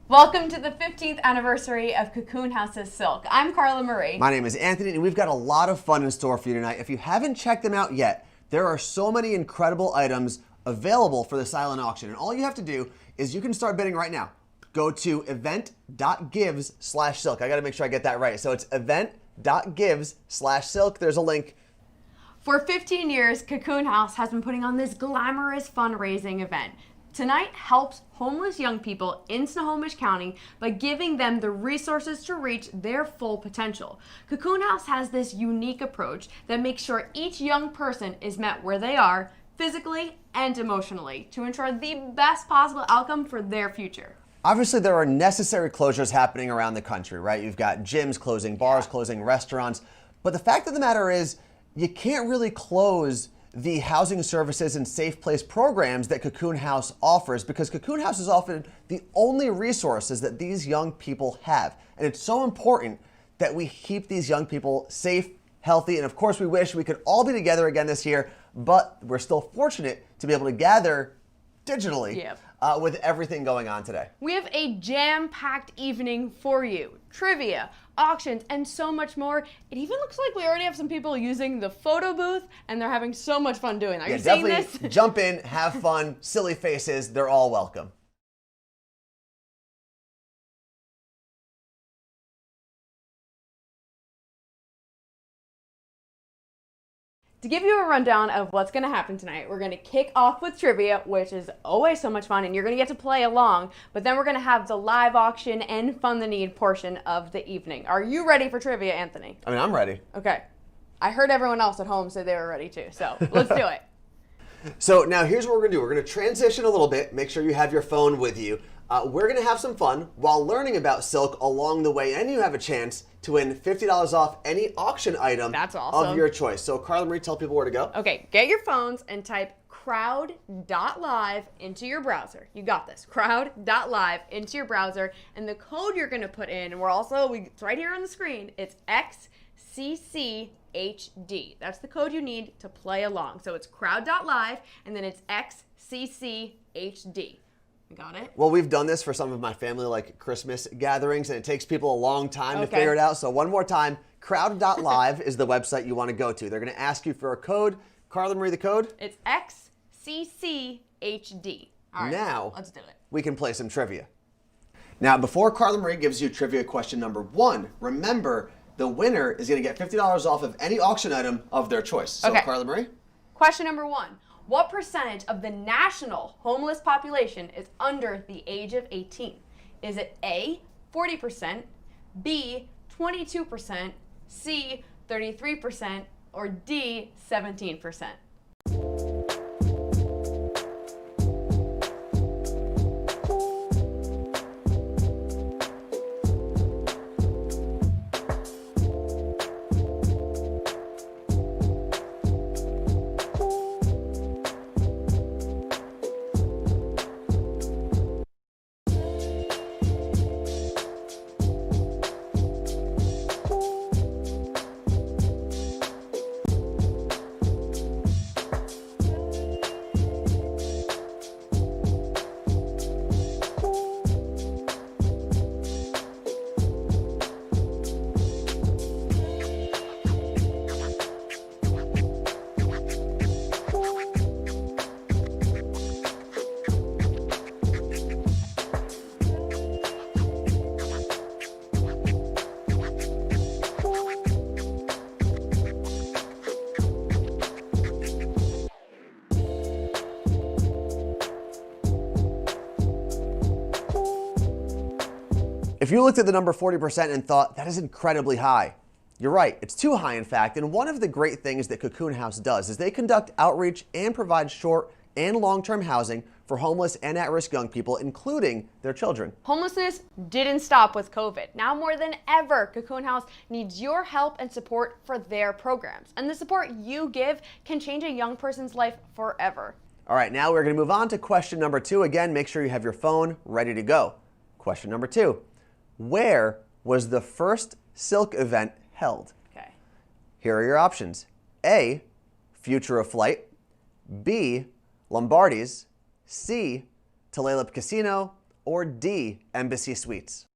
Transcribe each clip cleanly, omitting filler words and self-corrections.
Welcome to the 15th anniversary of Cocoon House's Silk. I'm Carla Marie. My name is Anthony, and we've got a lot of fun in store for you tonight. If you haven't checked them out yet, there are so many incredible items available for the silent auction. And all you have to do is you can start bidding right now. Go to event.gives/silk. I got to make sure I get that right. So it's event.gives/silk. There's a link. For 15 years, Cocoon House has been putting on this glamorous fundraising event. Tonight helps homeless young people in Snohomish County by giving them the resources to reach their full potential. Cocoon House has this unique approach that makes sure each young person is met where they are, physically and emotionally, to ensure the best possible outcome for their future. Obviously, there are necessary closures happening around the country, right? You've got gyms closing, bars closing, restaurants. But the fact of the matter is, you can't really close the housing services and safe place programs that Cocoon House offers, because Cocoon House is often the only resources that these young people have. And it's so important that we keep these young people safe, healthy, and of course we wish we could all be together again this year, but we're still fortunate to be able to gather digitally with everything going on today. We have a jam-packed evening for you. Trivia, auctions, and so much more. It even looks like we already have some people using the photo booth, and they're having so much fun doing that. Are you seeing this? Definitely jump in, have fun, silly faces, they're all welcome. To give you a rundown of what's going to happen tonight, we're going to kick off with trivia, which is always so much fun, and you're going to get to play along. But then we're going to have the live auction and Fund the Need portion of the evening. Are you ready for trivia, Anthony? I mean, I'm ready. Okay. I heard everyone else at home say they were ready too, so let's do it. So now here's what we're going to do. We're going to transition a little bit. Make sure you have your phone with you. We're going to have some fun while learning about silk along the way, and you have a chance to win $50 off any auction item of your choice. So Carla Marie, tell people where to go. Okay, get your phones and type crowd.live into your browser. You got this. Crowd.live into your browser, and the code you're going to put in, and it's right here on the screen, it's XCCHD. That's the code you need to play along. So it's crowd.live, and then it's XCCHD. Got it? Well, we've done this for some of my family, like Christmas gatherings, and it takes people a long time to figure it out. So one more time, crowd.live is the website you want to go to. They're going to ask you for a code. Carla Marie, the code? It's XCCHD. All right, now, let's do it. We can play some trivia. Now, before Carla Marie gives you trivia question number 1, remember, the winner is going to get $50 off of any auction item of their choice. So, Carla Marie? Question number 1. What percentage of the national homeless population is under the age of 18? Is it A, 40%, B, 22%, C, 33%, or D, 17%? If you looked at the number 40% and thought, that is incredibly high, you're right. It's too high, in fact. And one of the great things that Cocoon House does is they conduct outreach and provide short and long-term housing for homeless and at-risk young people, including their children. Homelessness didn't stop with COVID. Now more than ever, Cocoon House needs your help and support for their programs. And the support you give can change a young person's life forever. All right, now we're going to move on to question number 2. Again, make sure you have your phone ready to go. Question number 2. Where was the first silk event held? Okay. Here are your options. A, Future of Flight. B, Lombardi's. C, Tulalip Casino. or D, Embassy Suites?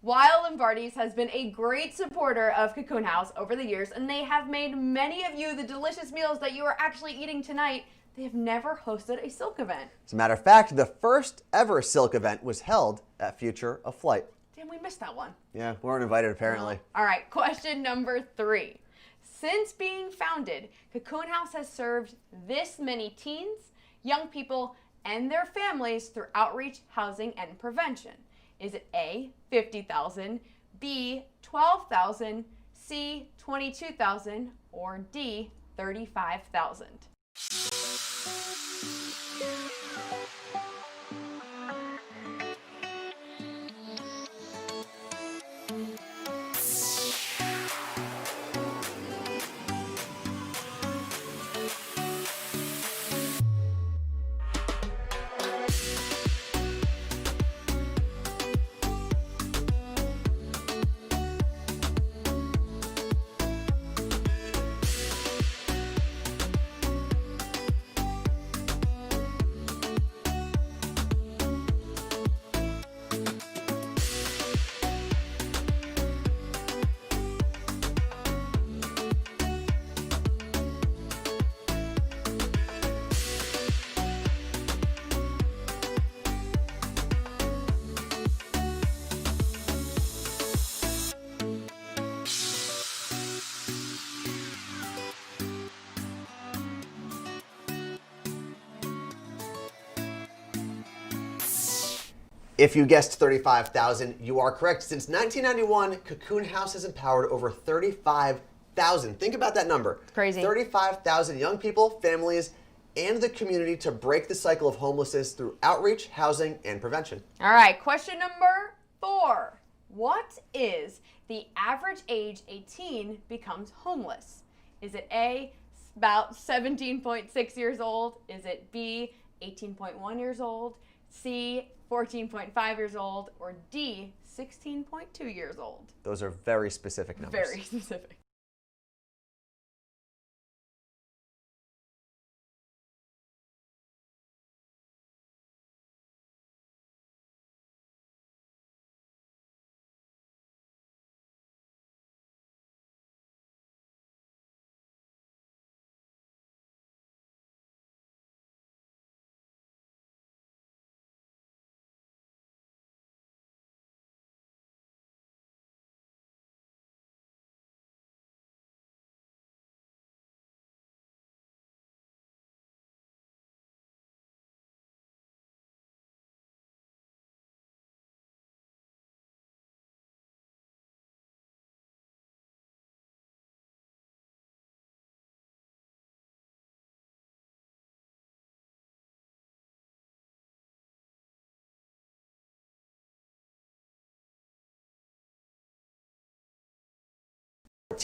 Weil Lombardi's has been a great supporter of Cocoon House over the years, and they have made many of you the delicious meals that you are actually eating tonight. They have never hosted a silk event. As a matter of fact, the first ever silk event was held at Future of Flight. Damn, we missed that one. Yeah, we weren't invited apparently. All right, question number 3. Since being founded, Cocoon House has served this many teens, young people, and their families through outreach, housing, and prevention. Is it A, 50,000, B, 12,000, C, 22,000, or D, 35,000? If you guessed 35,000, you are correct. Since 1991, Cocoon House has empowered over 35,000. Think about that number. Crazy. 35,000 young people, families, and the community to break the cycle of homelessness through outreach, housing, and prevention. All right, question number 4. What is the average age a teen becomes homeless? Is it A, about 17.6 years old? Is it B, 18.1 years old? C, 14.5 years old? Or D, 16.2 years old? Those are very specific numbers. Very specific.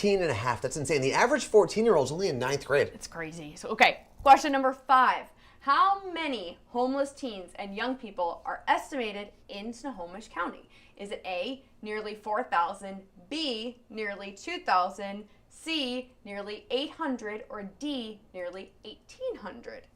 And a half. That's insane. The average 14-year-old is only in 9th grade. It's crazy. So, okay, question number 5. How many homeless teens and young people are estimated in Snohomish County? Is it A, nearly 4,000, B, nearly 2,000, C, nearly 800, or D, nearly 1,800?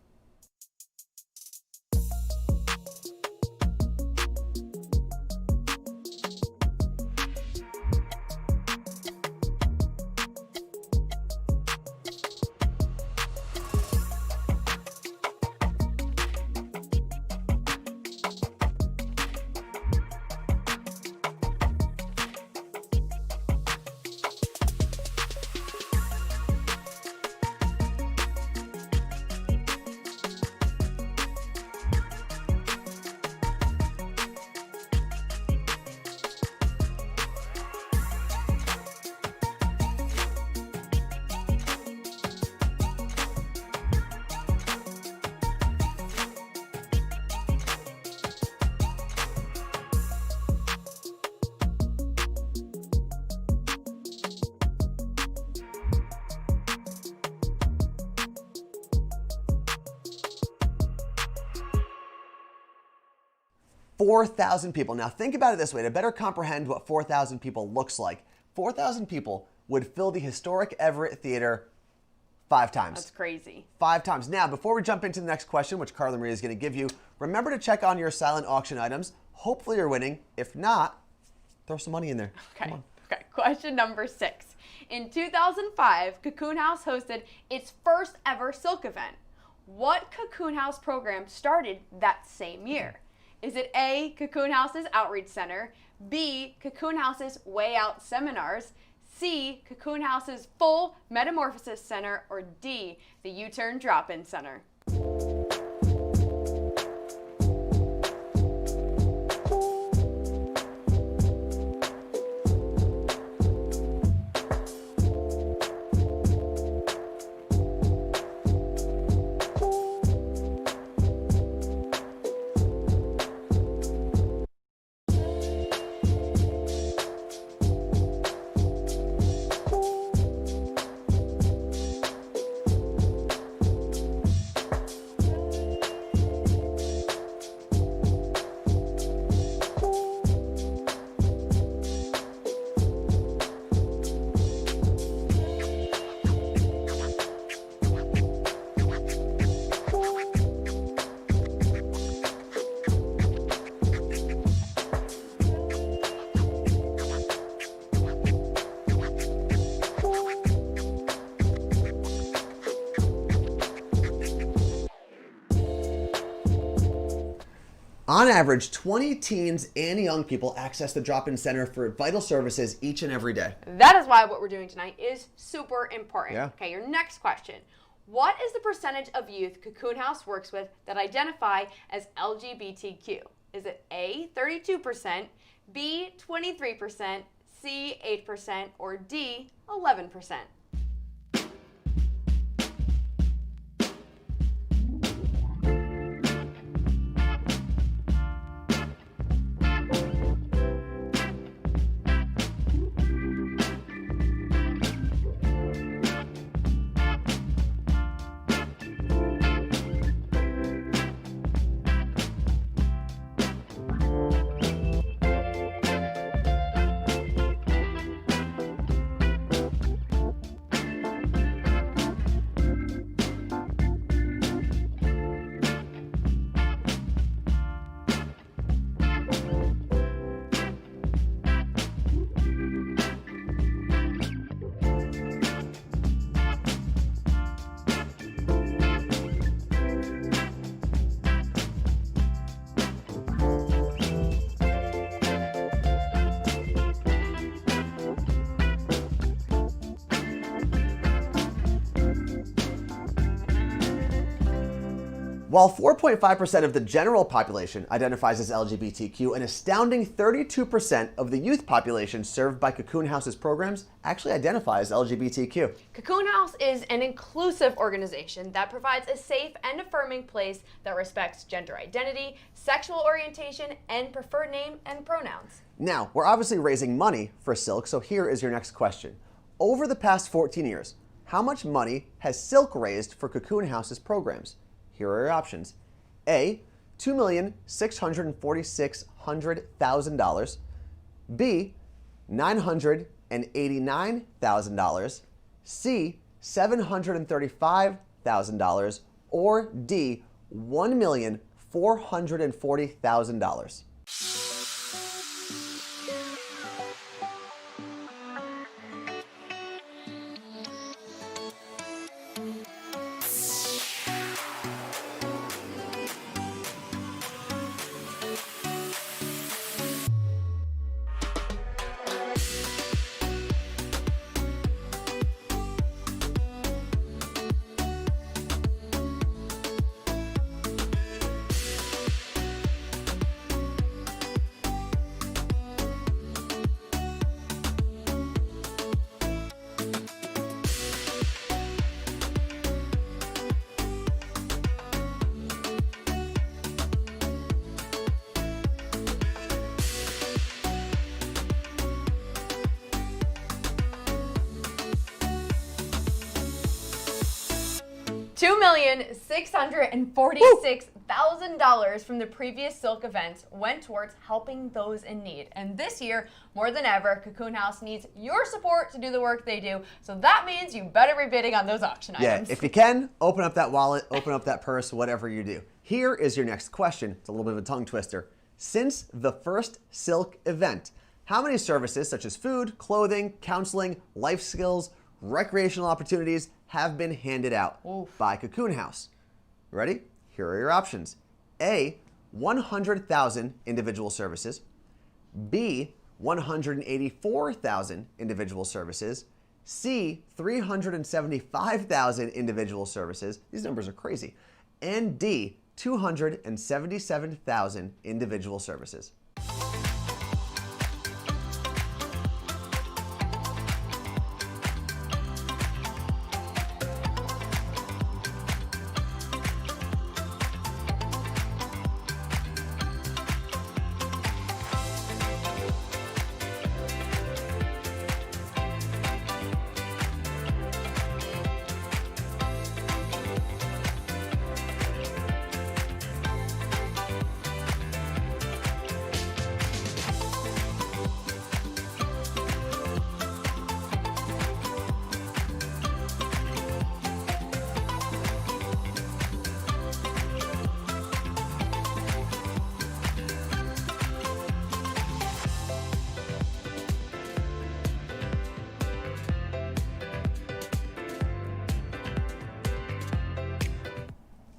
4,000 people. Now think about it this way, to better comprehend what 4,000 people looks like. 4,000 people would fill the historic Everett Theater 5 times. That's crazy. 5 times. Now, before we jump into the next question, which Carla Marie is going to give you, remember to check on your silent auction items. Hopefully you're winning. If not, throw some money in there. Okay. Okay. Question number 6. In 2005, Cocoon House hosted its first ever silk event. What Cocoon House program started that same year? Is it A, Cocoon House's Outreach Center, B, Cocoon House's Way Out Seminars, C, Cocoon House's Full Metamorphosis Center, or D, the U-Turn Drop-In Center? On average, 20 teens and young people access the drop-in center for vital services each and every day. That is why what we're doing tonight is super important. Yeah. Okay, your next question. What is the percentage of youth Cocoon House works with that identify as LGBTQ? Is it A, 32%, B, 23%, C, 8%, or D, 11%? While 4.5% of the general population identifies as LGBTQ, an astounding 32% of the youth population served by Cocoon House's programs actually identify as LGBTQ. Cocoon House is an inclusive organization that provides a safe and affirming place that respects gender identity, sexual orientation, and preferred name and pronouns. Now, we're obviously raising money for Silk, so here is your next question. Over the past 14 years, how much money has Silk raised for Cocoon House's programs? Here are your options. A, $2,646,000. B, $989,000. C, $735,000. Or D, $1,440,000. $2,646,000. $1,000 from the previous Silk events went towards helping those in need. And this year, more than ever, Cocoon House needs your support to do the work they do. So that means you better be bidding on those auction items. Yeah, if you can, open up that wallet, open up that purse, whatever you do. Here is your next question. It's a little bit of a tongue twister. Since the first Silk event, how many services such as food, clothing, counseling, life skills, recreational opportunities have been handed out by Cocoon House? Ready? Here are your options. A, 100,000 individual services. B, 184,000 individual services. C, 375,000 individual services. These numbers are crazy. And D, 277,000 individual services.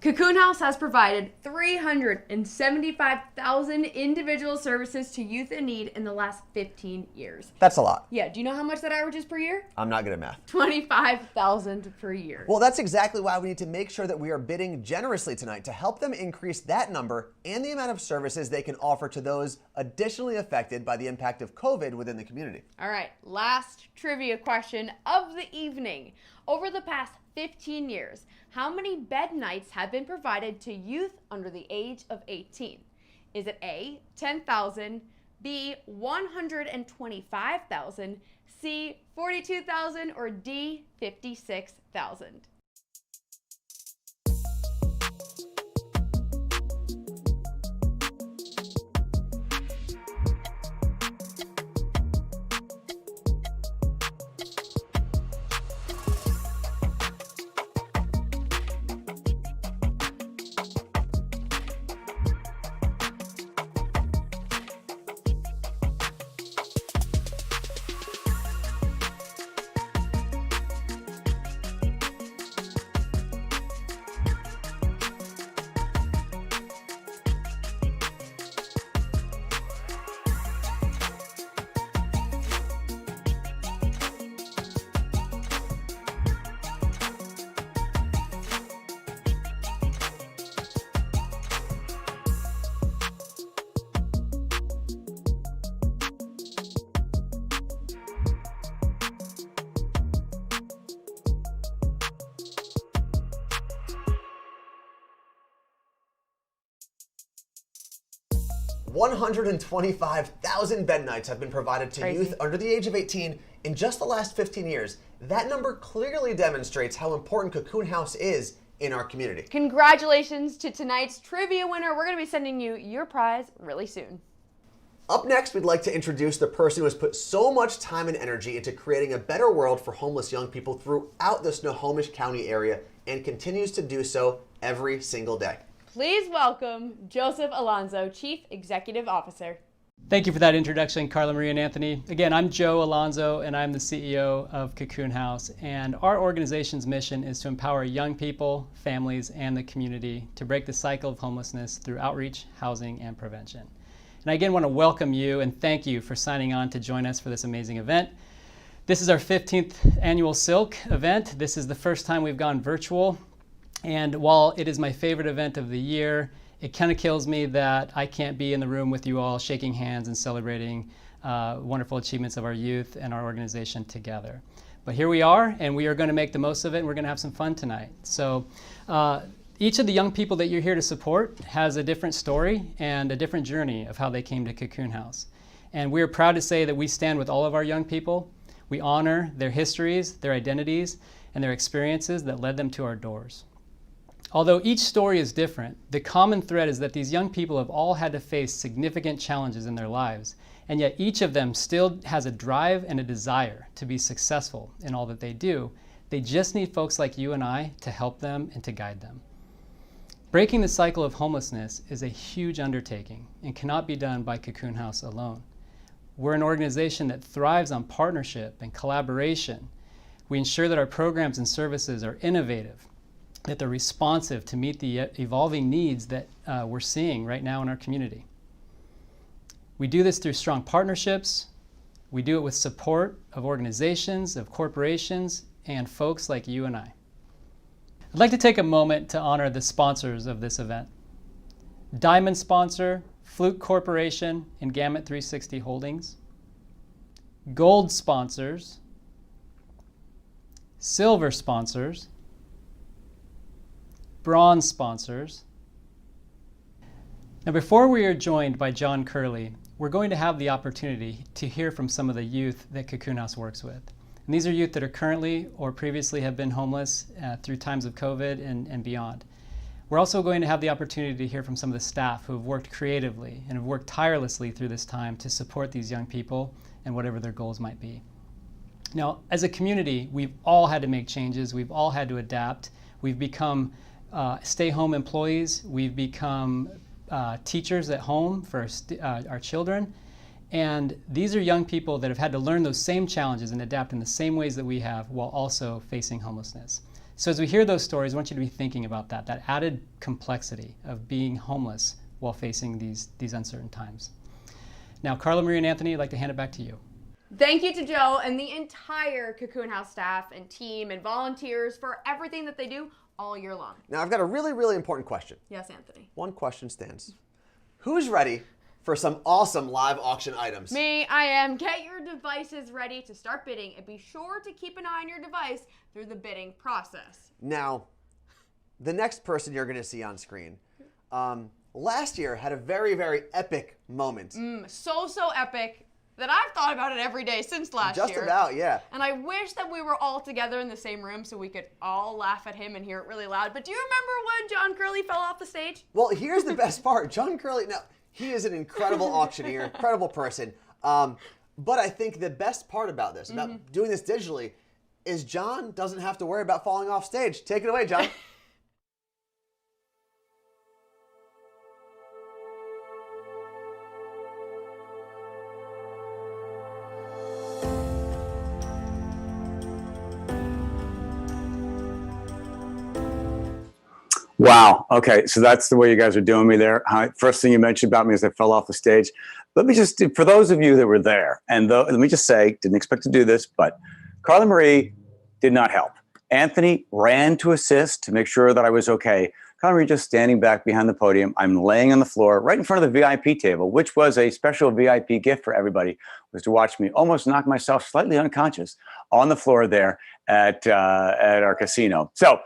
Cocoon House has provided 375,000 individual services to youth in need in the last 15 years. That's a lot. Yeah, do you know how much that averages per year? I'm not good at math. 25,000 per year. Well, that's exactly why we need to make sure that we are bidding generously tonight to help them increase that number and the amount of services they can offer to those additionally affected by the impact of COVID within the community. All right, last trivia question of the evening. Over the past 15 years, how many bed nights have been provided to youth under the age of 18? Is it A, 10,000, B, 125,000, C, 42,000, or D, 56,000? $125,000 bed nights have been provided to youth under the age of 18 in just the last 15 years. That number clearly demonstrates how important Cocoon House is in our community. Congratulations to tonight's trivia winner. We're going to be sending you your prize really soon. Up next, we'd like to introduce the person who has put so much time and energy into creating a better world for homeless young people throughout the Snohomish County area and continues to do so every single day. Please welcome Joseph Alonzo, Chief Executive Officer. Thank you for that introduction, Carla Marie and Anthony. Again, I'm Joe Alonzo, and I'm the CEO of Cocoon House. And our organization's mission is to empower young people, families, and the community to break the cycle of homelessness through outreach, housing, and prevention. And I again want to welcome you and thank you for signing on to join us for this amazing event. This is our 15th annual Silk event. This is the first time we've gone virtual. And while it is my favorite event of the year, it kind of kills me that I can't be in the room with you all shaking hands and celebrating wonderful achievements of our youth and our organization together. But here we are, and we are going to make the most of it, and we're going to have some fun tonight. So each of the young people that you're here to support has a different story and a different journey of how they came to Cocoon House. And we're proud to say that we stand with all of our young people. We honor their histories, their identities, and their experiences that led them to our doors. Although each story is different, the common thread is that these young people have all had to face significant challenges in their lives, and yet each of them still has a drive and a desire to be successful in all that they do. They just need folks like you and I to help them and to guide them. Breaking the cycle of homelessness is a huge undertaking and cannot be done by Cocoon House alone. We're an organization that thrives on partnership and collaboration. We ensure that our programs and services are innovative, that they're responsive to meet the evolving needs that we're seeing right now in our community. We do this through strong partnerships. We do it with support of organizations, of corporations, and folks like you and I. I'd like to take a moment to honor the sponsors of this event. Diamond sponsor, Fluke Corporation and Gamut 360 Holdings. Gold sponsors, silver sponsors, bronze sponsors. Now, before we are joined by John Curley, we're going to have the opportunity to hear from some of the youth that Cocoon House works with. And these are youth that are currently or previously have been homeless through times of COVID and beyond. We're also going to have the opportunity to hear from some of the staff who have worked creatively and have worked tirelessly through this time to support these young people and whatever their goals might be. Now, as a community, we've all had to make changes. We've all had to adapt. We've become stay-home employees. We've become teachers at home for our children. And these are young people that have had to learn those same challenges and adapt in the same ways that we have while also facing homelessness. So as we hear those stories, I want you to be thinking about that added complexity of being homeless while facing these uncertain times. Now, Carla, Marie, and Anthony, I'd like to hand it back to you. Thank you to Joe and the entire Cocoon House staff and team and volunteers for everything that they do all year long. Now, I've got a really, really important question. Yes, Anthony. One question stands. Who's ready for some awesome live auction items? Me, I am. Get your devices ready to start bidding and be sure to keep an eye on your device through the bidding process. Now, the next person you're going to see on screen last year had a very, very epic moment. So epic that I've thought about it every day since last year. Just about, yeah. And I wish that we were all together in the same room so we could all laugh at him and hear it really loud. But do you remember when John Curley fell off the stage? Well, here's the best part. John Curley, now, he is an incredible auctioneer, incredible person. But I think the best part about this, about doing this digitally, is John doesn't have to worry about falling off stage. Take it away, John. Wow. Okay. So that's the way you guys are doing me there. First thing you mentioned about me is I fell off the stage. Let me just, for those of you that were there, and let me just say, didn't expect to do this, but Carla Marie did not help. Anthony ran to assist to make sure that I was okay. Carla Marie just standing back behind the podium. I'm laying on the floor right in front of the VIP table, which was a special VIP gift for everybody, was to watch me almost knock myself slightly unconscious on the floor there at our casino. So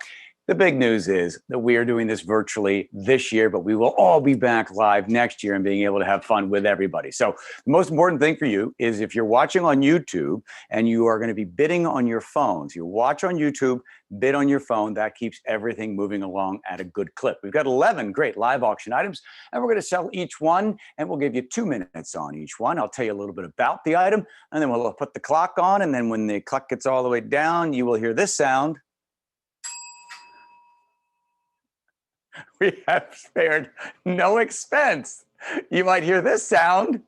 the big news is that we are doing this virtually this year, but we will all be back live next year and being able to have fun with everybody. So the most important thing for you is if you're watching on YouTube and you are going to be bidding on your phones, you watch on YouTube, bid on your phone, that keeps everything moving along at a good clip. We've got 11 great live auction items, and we're going to sell each one, and we'll give you 2 minutes on each one. I'll tell you a little bit about the item, and then we'll put the clock on, and then when the clock gets all the way down, you will hear this sound. We have spared no expense. You might hear this sound.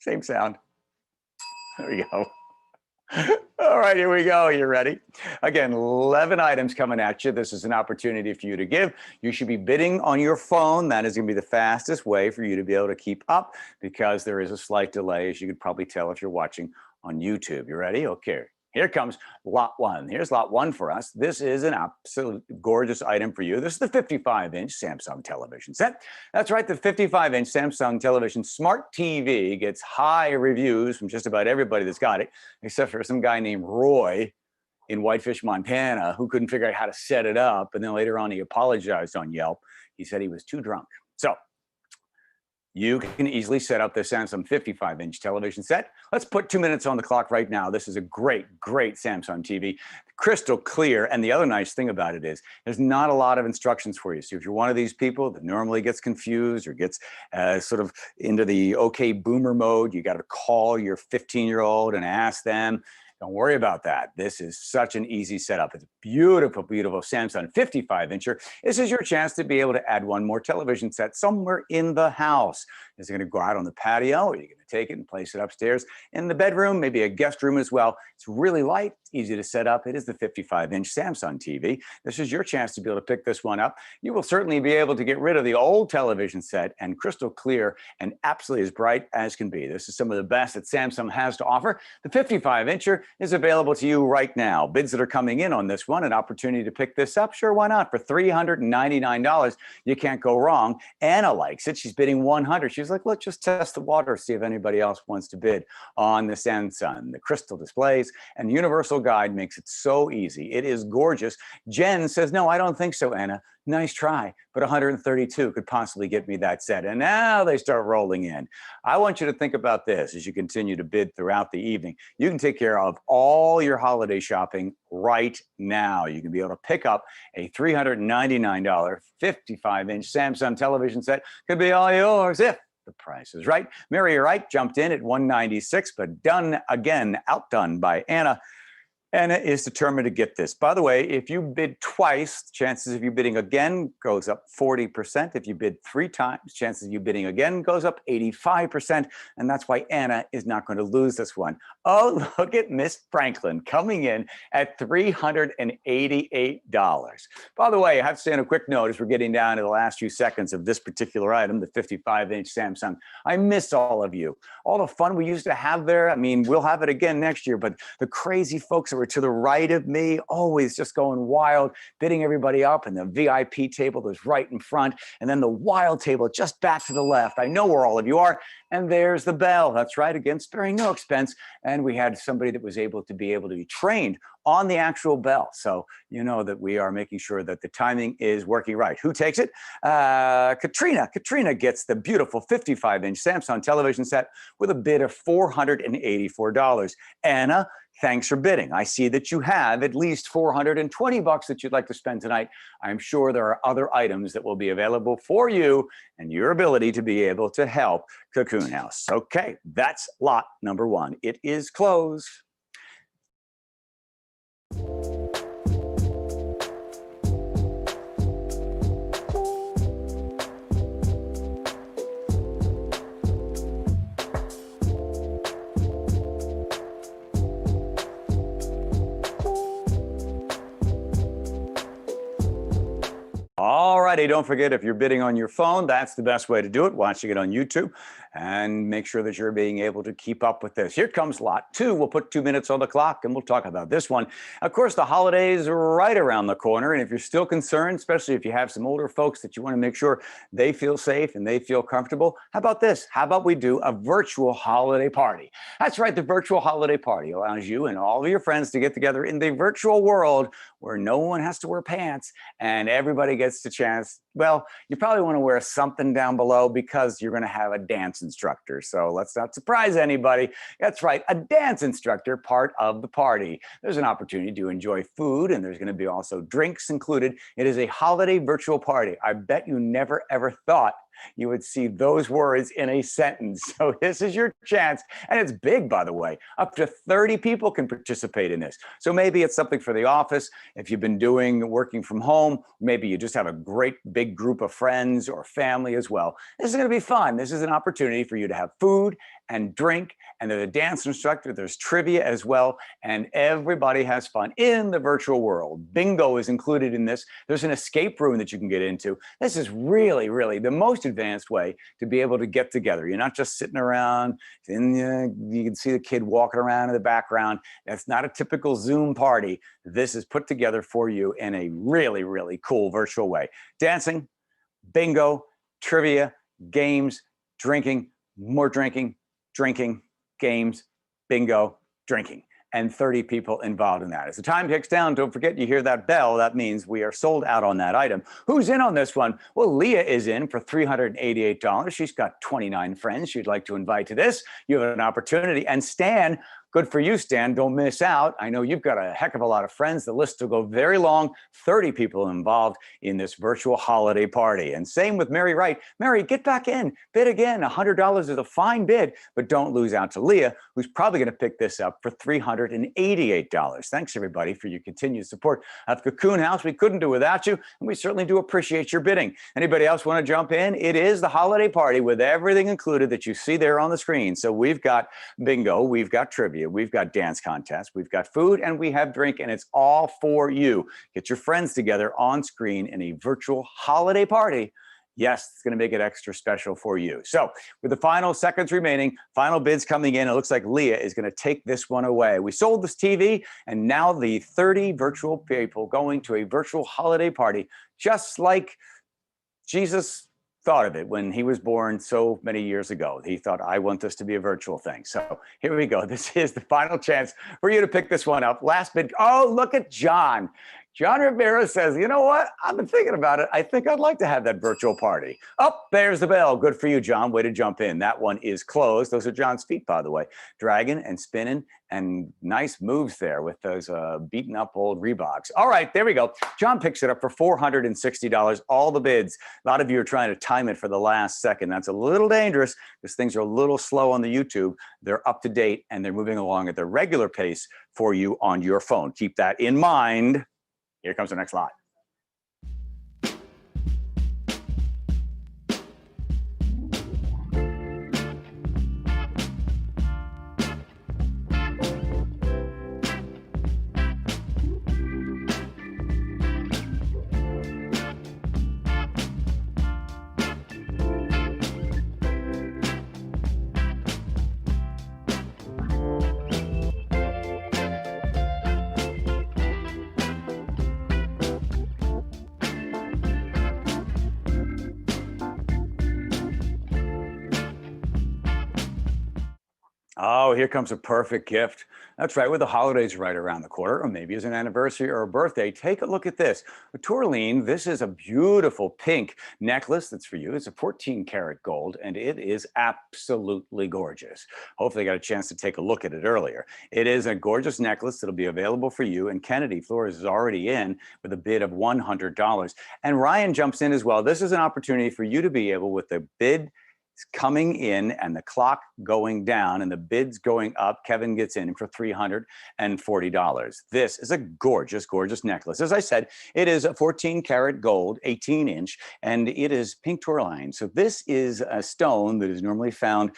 Same sound. There we go. All right, here we go. You ready? Again, 11 items coming at you. This is an opportunity for you to give. You should be bidding on your phone. That is going to be the fastest way for you to be able to keep up because there is a slight delay, as you could probably tell if you're watching on YouTube. You ready? Okay. Here comes lot one. Here's lot one for us. This is an absolute gorgeous item for you. This is the 55-inch Samsung television set. That's right, the 55-inch Samsung television smart TV gets high reviews from just about everybody that's got it, except for some guy named Roy in Whitefish, Montana, who couldn't figure out how to set it up. And then later on, he apologized on Yelp. He said he was too drunk. So you can easily set up the Samsung 55-inch television set. Let's put 2 minutes on the clock right now. This is a great, great Samsung TV. Crystal clear. And the other nice thing about it is there's not a lot of instructions for you. So if you're one of these people that normally gets confused or gets sort of into the okay boomer mode, you got to call your 15-year-old and ask them. Don't worry about that. This is such an easy setup. It's a beautiful, beautiful Samsung 55-incher. This is your chance to be able to add one more television set somewhere in the house. Is it going to go out on the patio, or are you going to take it and place it upstairs in the bedroom, maybe a guest room as well? It's really light, easy to set up. It is the 55-inch Samsung TV. This is your chance to be able to pick this one up. You will certainly be able to get rid of the old television set, and crystal clear and absolutely as bright as can be. This is some of the best that Samsung has to offer. The 55-incher is available to you right now. Bids that are coming in on this one, an opportunity to pick this up. Sure, why not? For $399, you can't go wrong. Anna likes it. She's bidding $100. She's like, let's just test the water, see if anybody else wants to bid on the Samsung. The crystal displays and universal guide makes it so easy. It is gorgeous. Jen says, no, I don't think so, Anna. Nice try, but 132 could possibly get me that set. And now they start rolling in. I want you to think about this as you continue to bid throughout the evening. You can take care of all your holiday shopping right now. You can be able to pick up a $399 55-inch Samsung television set. Could be all yours if the price is right. Mary Wright jumped in at 196, but done again, outdone by Anna. Anna is determined to get this. By the way, if you bid twice, chances of you bidding again goes up 40%. If you bid 3 times, chances of you bidding again goes up 85%. And that's why Anna is not going to lose this one. Oh, look at Miss Franklin coming in at $388. By the way, I have to say on a quick note, as we're getting down to the last few seconds of this particular item, the 55-inch Samsung, I miss all of you. All the fun we used to have there. I mean, we'll have it again next year, but the crazy folks that were to the right of me, always just going wild, bidding everybody up, and the VIP table was right in front, and then the wild table just back to the left. I know where all of you are. And there's the bell. That's right, again, sparing no expense. And we had somebody that was able to be trained on the actual bell. So you know that we are making sure that the timing is working right. Who takes it? Katrina. Katrina gets the beautiful 55-inch Samsung television set with a bid of $484. Anna, thanks for bidding. I see that you have at least $420 that you'd like to spend tonight. I'm sure there are other items that will be available for you and your ability to be able to help Cocoon House. Okay, that's lot number 1. It is closed. All righty, don't forget, if you're bidding on your phone, that's the best way to do it, watching it on YouTube, and make sure that you're being able to keep up with this. Here comes lot 2. We'll put 2 minutes on the clock, and we'll talk about this one. Of course, the holidays are right around the corner, and if you're still concerned, especially if you have some older folks that you want to make sure they feel safe and they feel comfortable, how about this? How about we do a virtual holiday party? That's right, the virtual holiday party allows you and all of your friends to get together in the virtual world where no one has to wear pants and everybody gets the chance. Well, you probably want to wear something down below because you're going to have a dance instructor. So let's not surprise anybody. That's right, a dance instructor part of the party. There's an opportunity to enjoy food, and there's going to be also drinks included. It is a holiday virtual party. I bet you never ever thought you would see those words in a sentence. So this is your chance. And it's big, by the way. Up to 30 people can participate in this. So maybe it's something for the office. If you've been working from home, maybe you just have a great big group of friends or family as well. This is going to be fun. This is an opportunity for you to have food and drink, and there's a dance instructor, there's trivia as well, and everybody has fun in the virtual world. Bingo is included in this. There's an escape room that you can get into. This is really, really the most advanced way to be able to get together. You're not just sitting around, and you can see the kid walking around in the background. That's not a typical Zoom party. This is put together for you in a really, really cool virtual way. Dancing, bingo, trivia, games, drinking, more drinking, games, bingo, drinking. and 30 people involved in that. As the time ticks down, don't forget, you hear that bell. That means we are sold out on that item. Who's in on this one? Well, Leah is in for $388. She's got 29 friends she'd like to invite to this. You have an opportunity. And Stan, good for you, Stan. Don't miss out. I know you've got a heck of a lot of friends. The list will go very long. 30 people involved in this virtual holiday party. And same with Mary Wright. Mary, get back in. Bid again. $100 is a fine bid, but don't lose out to Leah, who's probably going to pick this up for $388. Thanks, everybody, for your continued support of Cocoon House. We couldn't do it without you, and we certainly do appreciate your bidding. Anybody else want to jump in? It is the holiday party with everything included that you see there on the screen. So we've got bingo, we've got trivia, we've got dance contests, we've got food, and we have drink, and it's all for you. Get your friends together on screen in a virtual holiday party. Yes, it's going to make it extra special for you. So with the final seconds remaining, final bids coming in, it looks like Leah is going to take this one away. We sold this TV, and now the 30 virtual people going to a virtual holiday party, just like Jesus thought of it when he was born so many years ago. He thought, I want this to be a virtual thing. So here we go. This is the final chance for you to pick this one up. Last bid. Oh, look at John. John Rivera says, you know what? I've been thinking about it. I think I'd like to have that virtual party. Oh, there's the bell. Good for you, John. Way to jump in. That one is closed. Those are John's feet, by the way. Dragging and spinning, and nice moves there with those beaten up old Reeboks. All right, there we go. John picks it up for $460. All the bids. A lot of you are trying to time it for the last second. That's a little dangerous because things are a little slow on the YouTube. They're up to date, and they're moving along at their regular pace for you on your phone. Keep that in mind. Here comes the next lot. Oh, here comes a perfect gift. That's right, with the holidays right around the corner, or maybe as an anniversary or a birthday, take a look at this. Tourmaline, this is a beautiful pink necklace that's for you. It's a 14 karat gold, and it is absolutely gorgeous. Hopefully you got a chance to take a look at it earlier. It is a gorgeous necklace that'll be available for you, and Kennedy Flores is already in with a bid of $100. And Ryan jumps in as well. This is an opportunity for you to be able, with the bid coming in and the clock going down and the bids going up, Kevin gets in for $340. This is a gorgeous, gorgeous necklace. As I said, it is a 14 karat gold, 18 inch, and it is pink tourmaline. So this is a stone that is normally found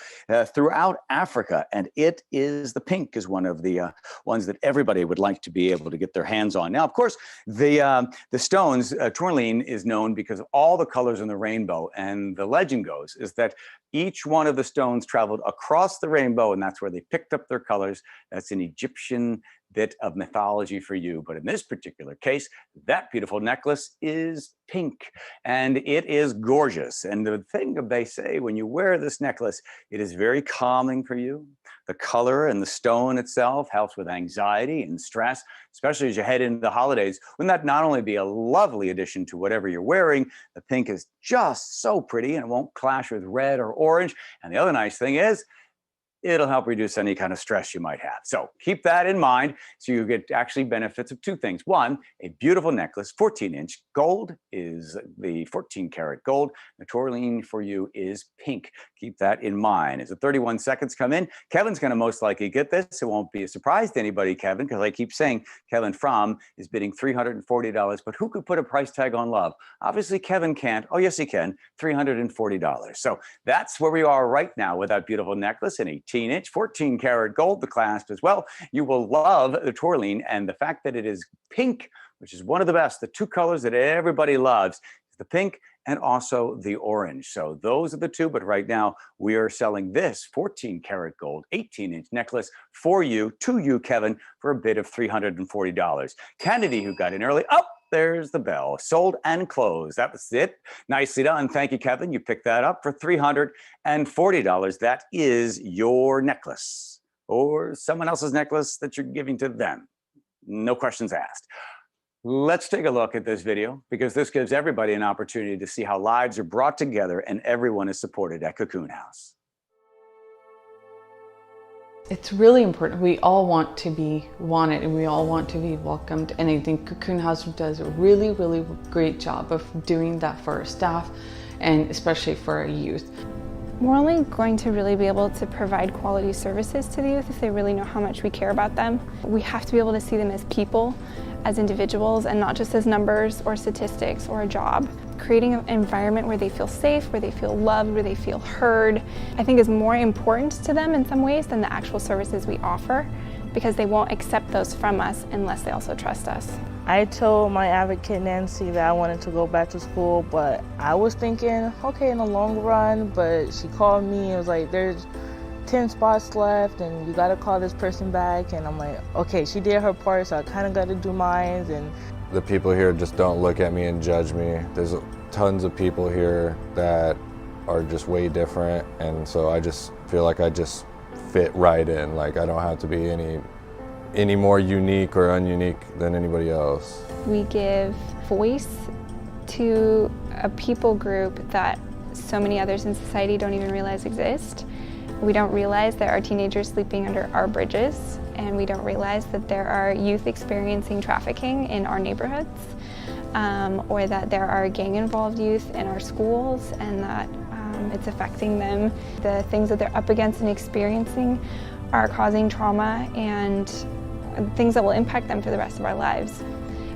throughout Africa, and it is the pink is one of the ones that everybody would like to be able to get their hands on. Now, of course, the stones, tourmaline is known because of all the colors in the rainbow, and the legend goes is that each one of the stones traveled across the rainbow, and that's where they picked up their colors. That's an Egyptian bit of mythology for you. But in this particular case, that beautiful necklace is pink, and it is gorgeous. And the thing they say, when you wear this necklace, it is very calming for you. The color and the stone itself helps with anxiety and stress, especially as you head into the holidays. Wouldn't that not only be a lovely addition to whatever you're wearing, the pink is just so pretty and it won't clash with red or orange. And the other nice thing is, it'll help reduce any kind of stress you might have. So keep that in mind. So you get actually benefits of two things. One, a beautiful necklace, 14 inch gold is the 14 karat gold. The tourmaline for you is pink. Keep that in mind. As the 31 seconds come in, Kevin's going to most likely get this. It won't be a surprise to anybody, Kevin, because I keep saying Kevin Fromm is bidding $340, but who could put a price tag on love? Obviously, Kevin can't. Oh, yes, he can. $340. So that's where we are right now with that beautiful necklace in 18 inch, 14 karat gold, the clasp as well. You will love the tourmaline, and the fact that it is pink, which is one of the best, the two colors that everybody loves, is the pink and also the orange. So those are the two, but right now we are selling this 14 karat gold, 18 inch necklace for you, to you, Kevin, for a bid of $340. Kennedy, who got in early, there's the bell. Sold and closed. That was it. Nicely done. Thank you, Kevin. You picked that up for $340. That is your necklace. or someone else's necklace that you're giving to them. No questions asked. Let's take a look at this video because this gives everybody an opportunity to see how lives are brought together and everyone is supported at Cocoon House. It's really important. We all want to be wanted and we all want to be welcomed. And I think Cocoon House does a really, really great job of doing that for our staff and especially for our youth. We're only going to really be able to provide quality services to the youth if they really know how much we care about them. We have to be able to see them as people, as individuals, and not just as numbers or statistics or a job. Creating an environment where they feel safe, where they feel loved, where they feel heard, I think is more important to them in some ways than the actual services we offer, because they won't accept those from us unless they also trust us. I told my advocate Nancy that I wanted to go back to school, but I was thinking, okay, in the long run, but she called me and was like, there's 10 spots left and you gotta call this person back. And I'm like, okay, she did her part, so I kind of got to do mine. And the people here just don't look at me and judge me. There's tons of people here that are just way different, and so I just feel like I just fit right in. Like I don't have to be any more unique or ununique than anybody else. We give voice to a people group that so many others in society don't even realize exist. We don't realize there are teenagers sleeping under our bridges, and we don't realize that there are youth experiencing trafficking in our neighborhoods, or that there are gang-involved youth in our schools, and that it's affecting them. The things that they're up against and experiencing are causing trauma and things that will impact them for the rest of our lives.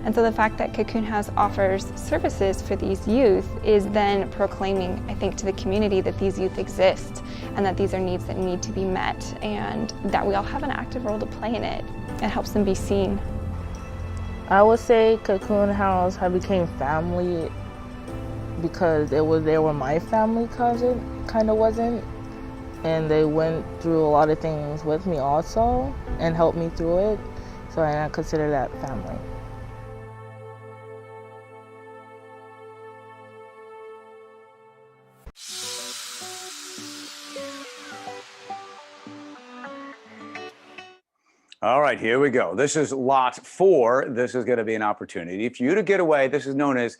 And so the fact that Cocoon House offers services for these youth is then proclaiming, I think, to the community that these youth exist and that these are needs that need to be met and that we all have an active role to play in it. It helps them be seen. I would say Cocoon House had became family because they were my family cousin, kind of wasn't. And they went through a lot of things with me also and helped me through it. So I consider that family. All right, here we go. This is lot 4. This is going to be an opportunity for you to get away. This is known as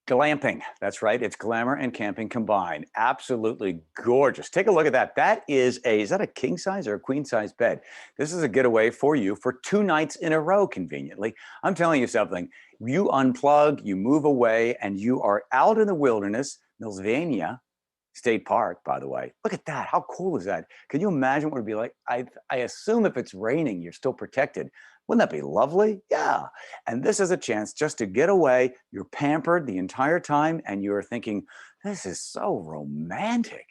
glamping. That's right. It's glamour and camping combined. Absolutely gorgeous. Take a look at that. That is that a king size or a queen size bed? This is a getaway for you for 2 nights in a row, conveniently. I'm telling you something. You unplug, you move away, and you are out in the wilderness, Millsvania State Park, by the way. Look at that. How cool is that? Can you imagine what it'd be like? I assume if it's raining, you're still protected. Wouldn't that be lovely? Yeah. And this is a chance just to get away. You're pampered the entire time, and you're thinking, this is so romantic.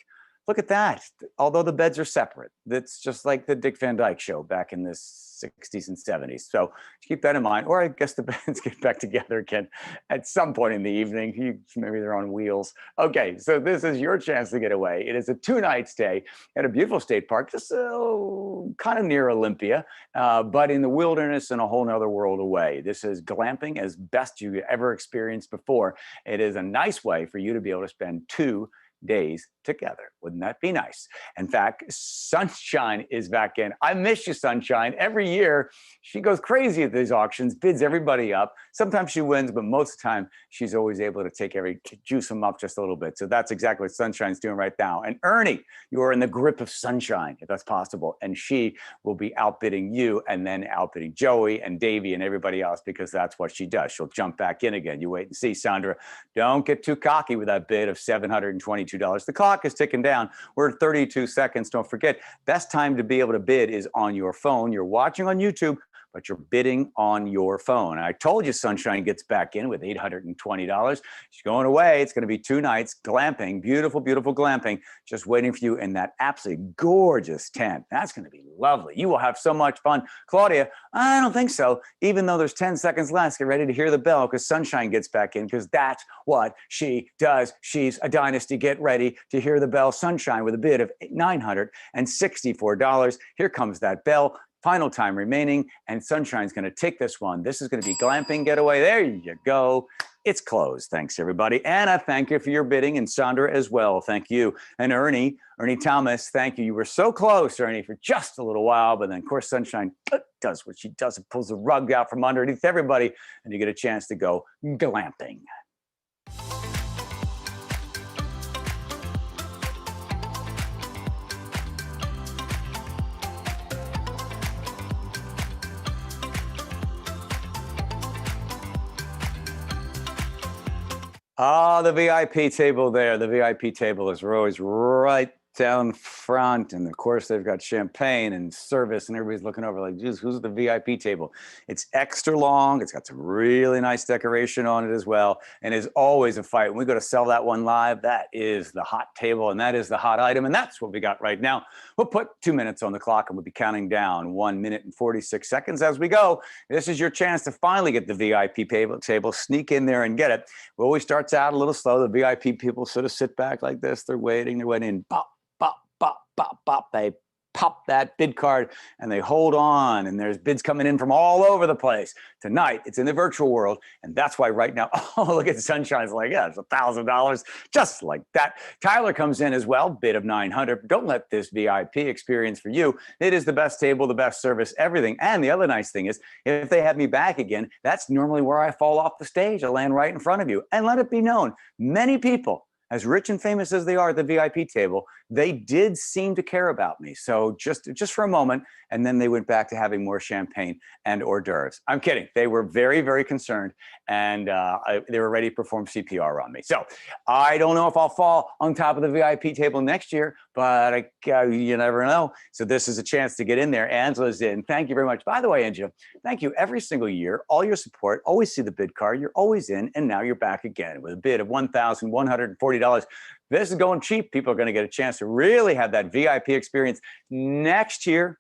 Look at that. Although the beds are separate. That's just like the Dick Van Dyke Show back in the 60s and 70s. So keep that in mind. Or I guess the beds get back together again at some point in the evening. Maybe they're on wheels. Okay, so this is your chance to get away. It is a 2-night stay at a beautiful state park, just kind of near Olympia, but in the wilderness and a whole nother world away. This is glamping as best you ever experienced before. It is a nice way for you to be able to spend 2 days together. Wouldn't that be nice? In fact, Sunshine is back in. I miss you, Sunshine. Every year, she goes crazy at these auctions, bids everybody up. Sometimes she wins, but most of the time, she's always able to juice them up just a little bit. So that's exactly what Sunshine's doing right now. And Ernie, you are in the grip of Sunshine, if that's possible. And she will be outbidding you and then outbidding Joey and Davey and everybody else because that's what she does. She'll jump back in again. You wait and see, Sandra. Don't get too cocky with that bid of $722. The clock is ticking down. We're at 32 seconds. Don't forget, best time to be able to bid is on your phone. You're watching on YouTube, but you're bidding on your phone. I told you Sunshine gets back in with $820. She's going away. It's going to be 2 nights glamping, beautiful, beautiful glamping, just waiting for you in that absolutely gorgeous tent. That's going to be lovely. You will have so much fun. Claudia, I don't think so. Even though there's 10 seconds left, get ready to hear the bell because Sunshine gets back in because that's what she does. She's a dynasty. Get ready to hear the bell. Sunshine with a bid of $964. Here comes that bell. Final time remaining, and Sunshine's going to take this one. This is going to be glamping getaway. There you go. It's closed. Thanks, everybody. Anna, thank you for your bidding, and Sandra as well. Thank you. And Ernie Thomas, thank you. You were so close, Ernie, for just a little while, but then, of course, Sunshine does what she does. It pulls the rug out from underneath everybody, and you get a chance to go glamping. Ah, the VIP table there. The VIP table is always right down front. And of course, they've got champagne and service, and everybody's looking over like, geez, who's the VIP table? It's extra long. It's got some really nice decoration on it as well. And is always a fight. When we go to sell that one live, that is the hot table, and that is the hot item. And that's what we got right now. We'll put 2 minutes on the clock, and we'll be counting down 1 minute and 46 seconds as we go. This is your chance to finally get the VIP table, sneak in there and get it. It always starts out a little slow. The VIP people sort of sit back like this. They're waiting, and pop, pop, pop, pop, pop. They pop that bid card and they hold on, and there's bids coming in from all over the place. Tonight, it's in the virtual world, and that's why right now, oh, look at Sunshine's like, yeah, it's $1,000, just like that. Tyler comes in as well, bid of $900. Don't let this VIP experience for you. It is the best table, the best service, everything. And the other nice thing is, if they have me back again, that's normally where I fall off the stage. I land right in front of you. And let it be known, many people, as rich and famous as they are at the VIP table, they did seem to care about me. So just for a moment, and then they went back to having more champagne and hors d'oeuvres. I'm kidding. They were very, very concerned, and they were ready to perform CPR on me. So I don't know if I'll fall on top of the VIP table next year, but you never know. So this is a chance to get in there. Angela's in. Thank you very much. By the way, Angela, thank you every single year. All your support. Always see the bid card. You're always in, and now you're back again with a bid of $1,140. This is going cheap. People are going to get a chance to really have that VIP experience next year.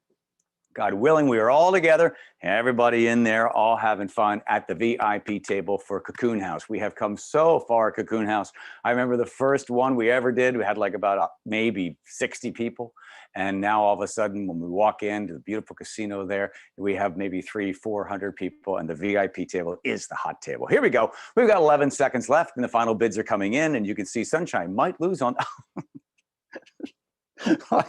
God willing, we are all together, everybody in there, all having fun at the VIP table for Cocoon House. We have come so far, Cocoon House. I remember the first one we ever did, we had like about maybe 60 people. And now all of a sudden, when we walk into the beautiful casino there, we have maybe 300-400 people, and the VIP table is the hot table. Here we go. We've got 11 seconds left, and the final bids are coming in, and you can see Sunshine might lose on. Oh,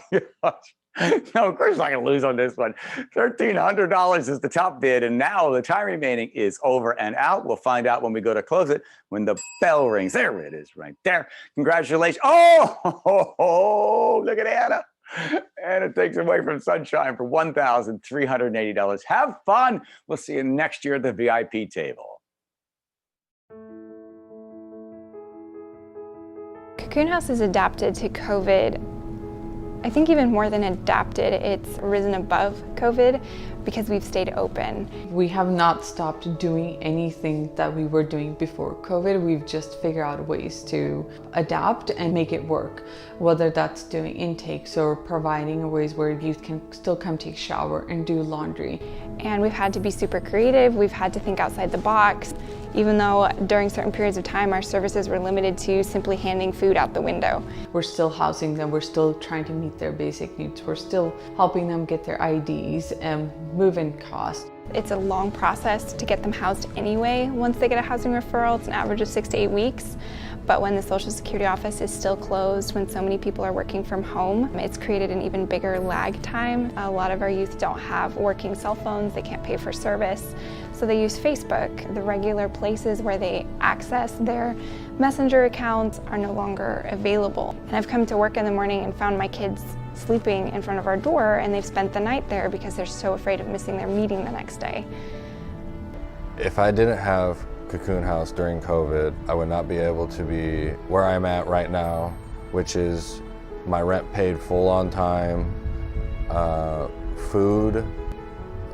no, of course I'm not going to lose on this one. $1,300 is the top bid, and now the time remaining is over and out. We'll find out when we go to close it, when the bell rings. There it is right there. Congratulations. Oh, look at Anna. And it takes away from Sunshine for $1,380. Have fun. We'll see you next year at the VIP table. Cocoon House is adapted to COVID. I think even more than adapted, it's risen above COVID because we've stayed open. We have not stopped doing anything that we were doing before COVID. We've just figured out ways to adapt and make it work, whether that's doing intakes or providing ways where youth can still come take a shower and do laundry. And we've had to be super creative. We've had to think outside the box, even though during certain periods of time our services were limited to simply handing food out the window. We're still housing them. We're still trying to meet their basic needs. We're still helping them get their IDs and move-in costs. It's a long process to get them housed anyway. Once they get a housing referral, it's an average of 6 to 8 weeks. But when the Social Security office is still closed, when so many people are working from home, it's created an even bigger lag time. A lot of our youth don't have working cell phones, they can't pay for service, so they use Facebook. The regular places where they access their Messenger accounts are no longer available. And I've come to work in the morning and found my kids sleeping in front of our door, and they've spent the night there because they're so afraid of missing their meeting the next day. If I didn't have Cocoon House during COVID, I would not be able to be where I'm at right now, which is my rent paid full on time, food.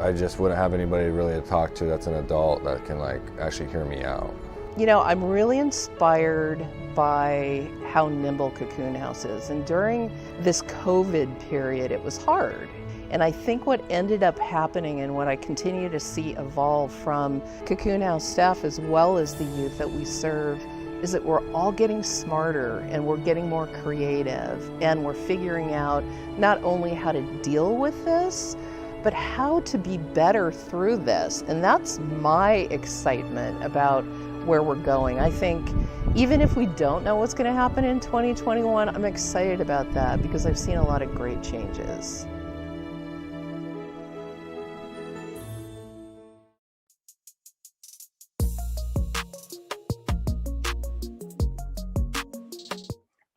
I just wouldn't have anybody really to talk to that's an adult that can actually hear me out. You know, I'm really inspired by how nimble Cocoon House is. And during this COVID period, it was hard. And I think what ended up happening and what I continue to see evolve from Cocoon House staff as well as the youth that we serve is that we're all getting smarter and we're getting more creative, and we're figuring out not only how to deal with this, but how to be better through this. And that's my excitement about where we're going. I think even if we don't know what's going to happen in 2021, I'm excited about that because I've seen a lot of great changes.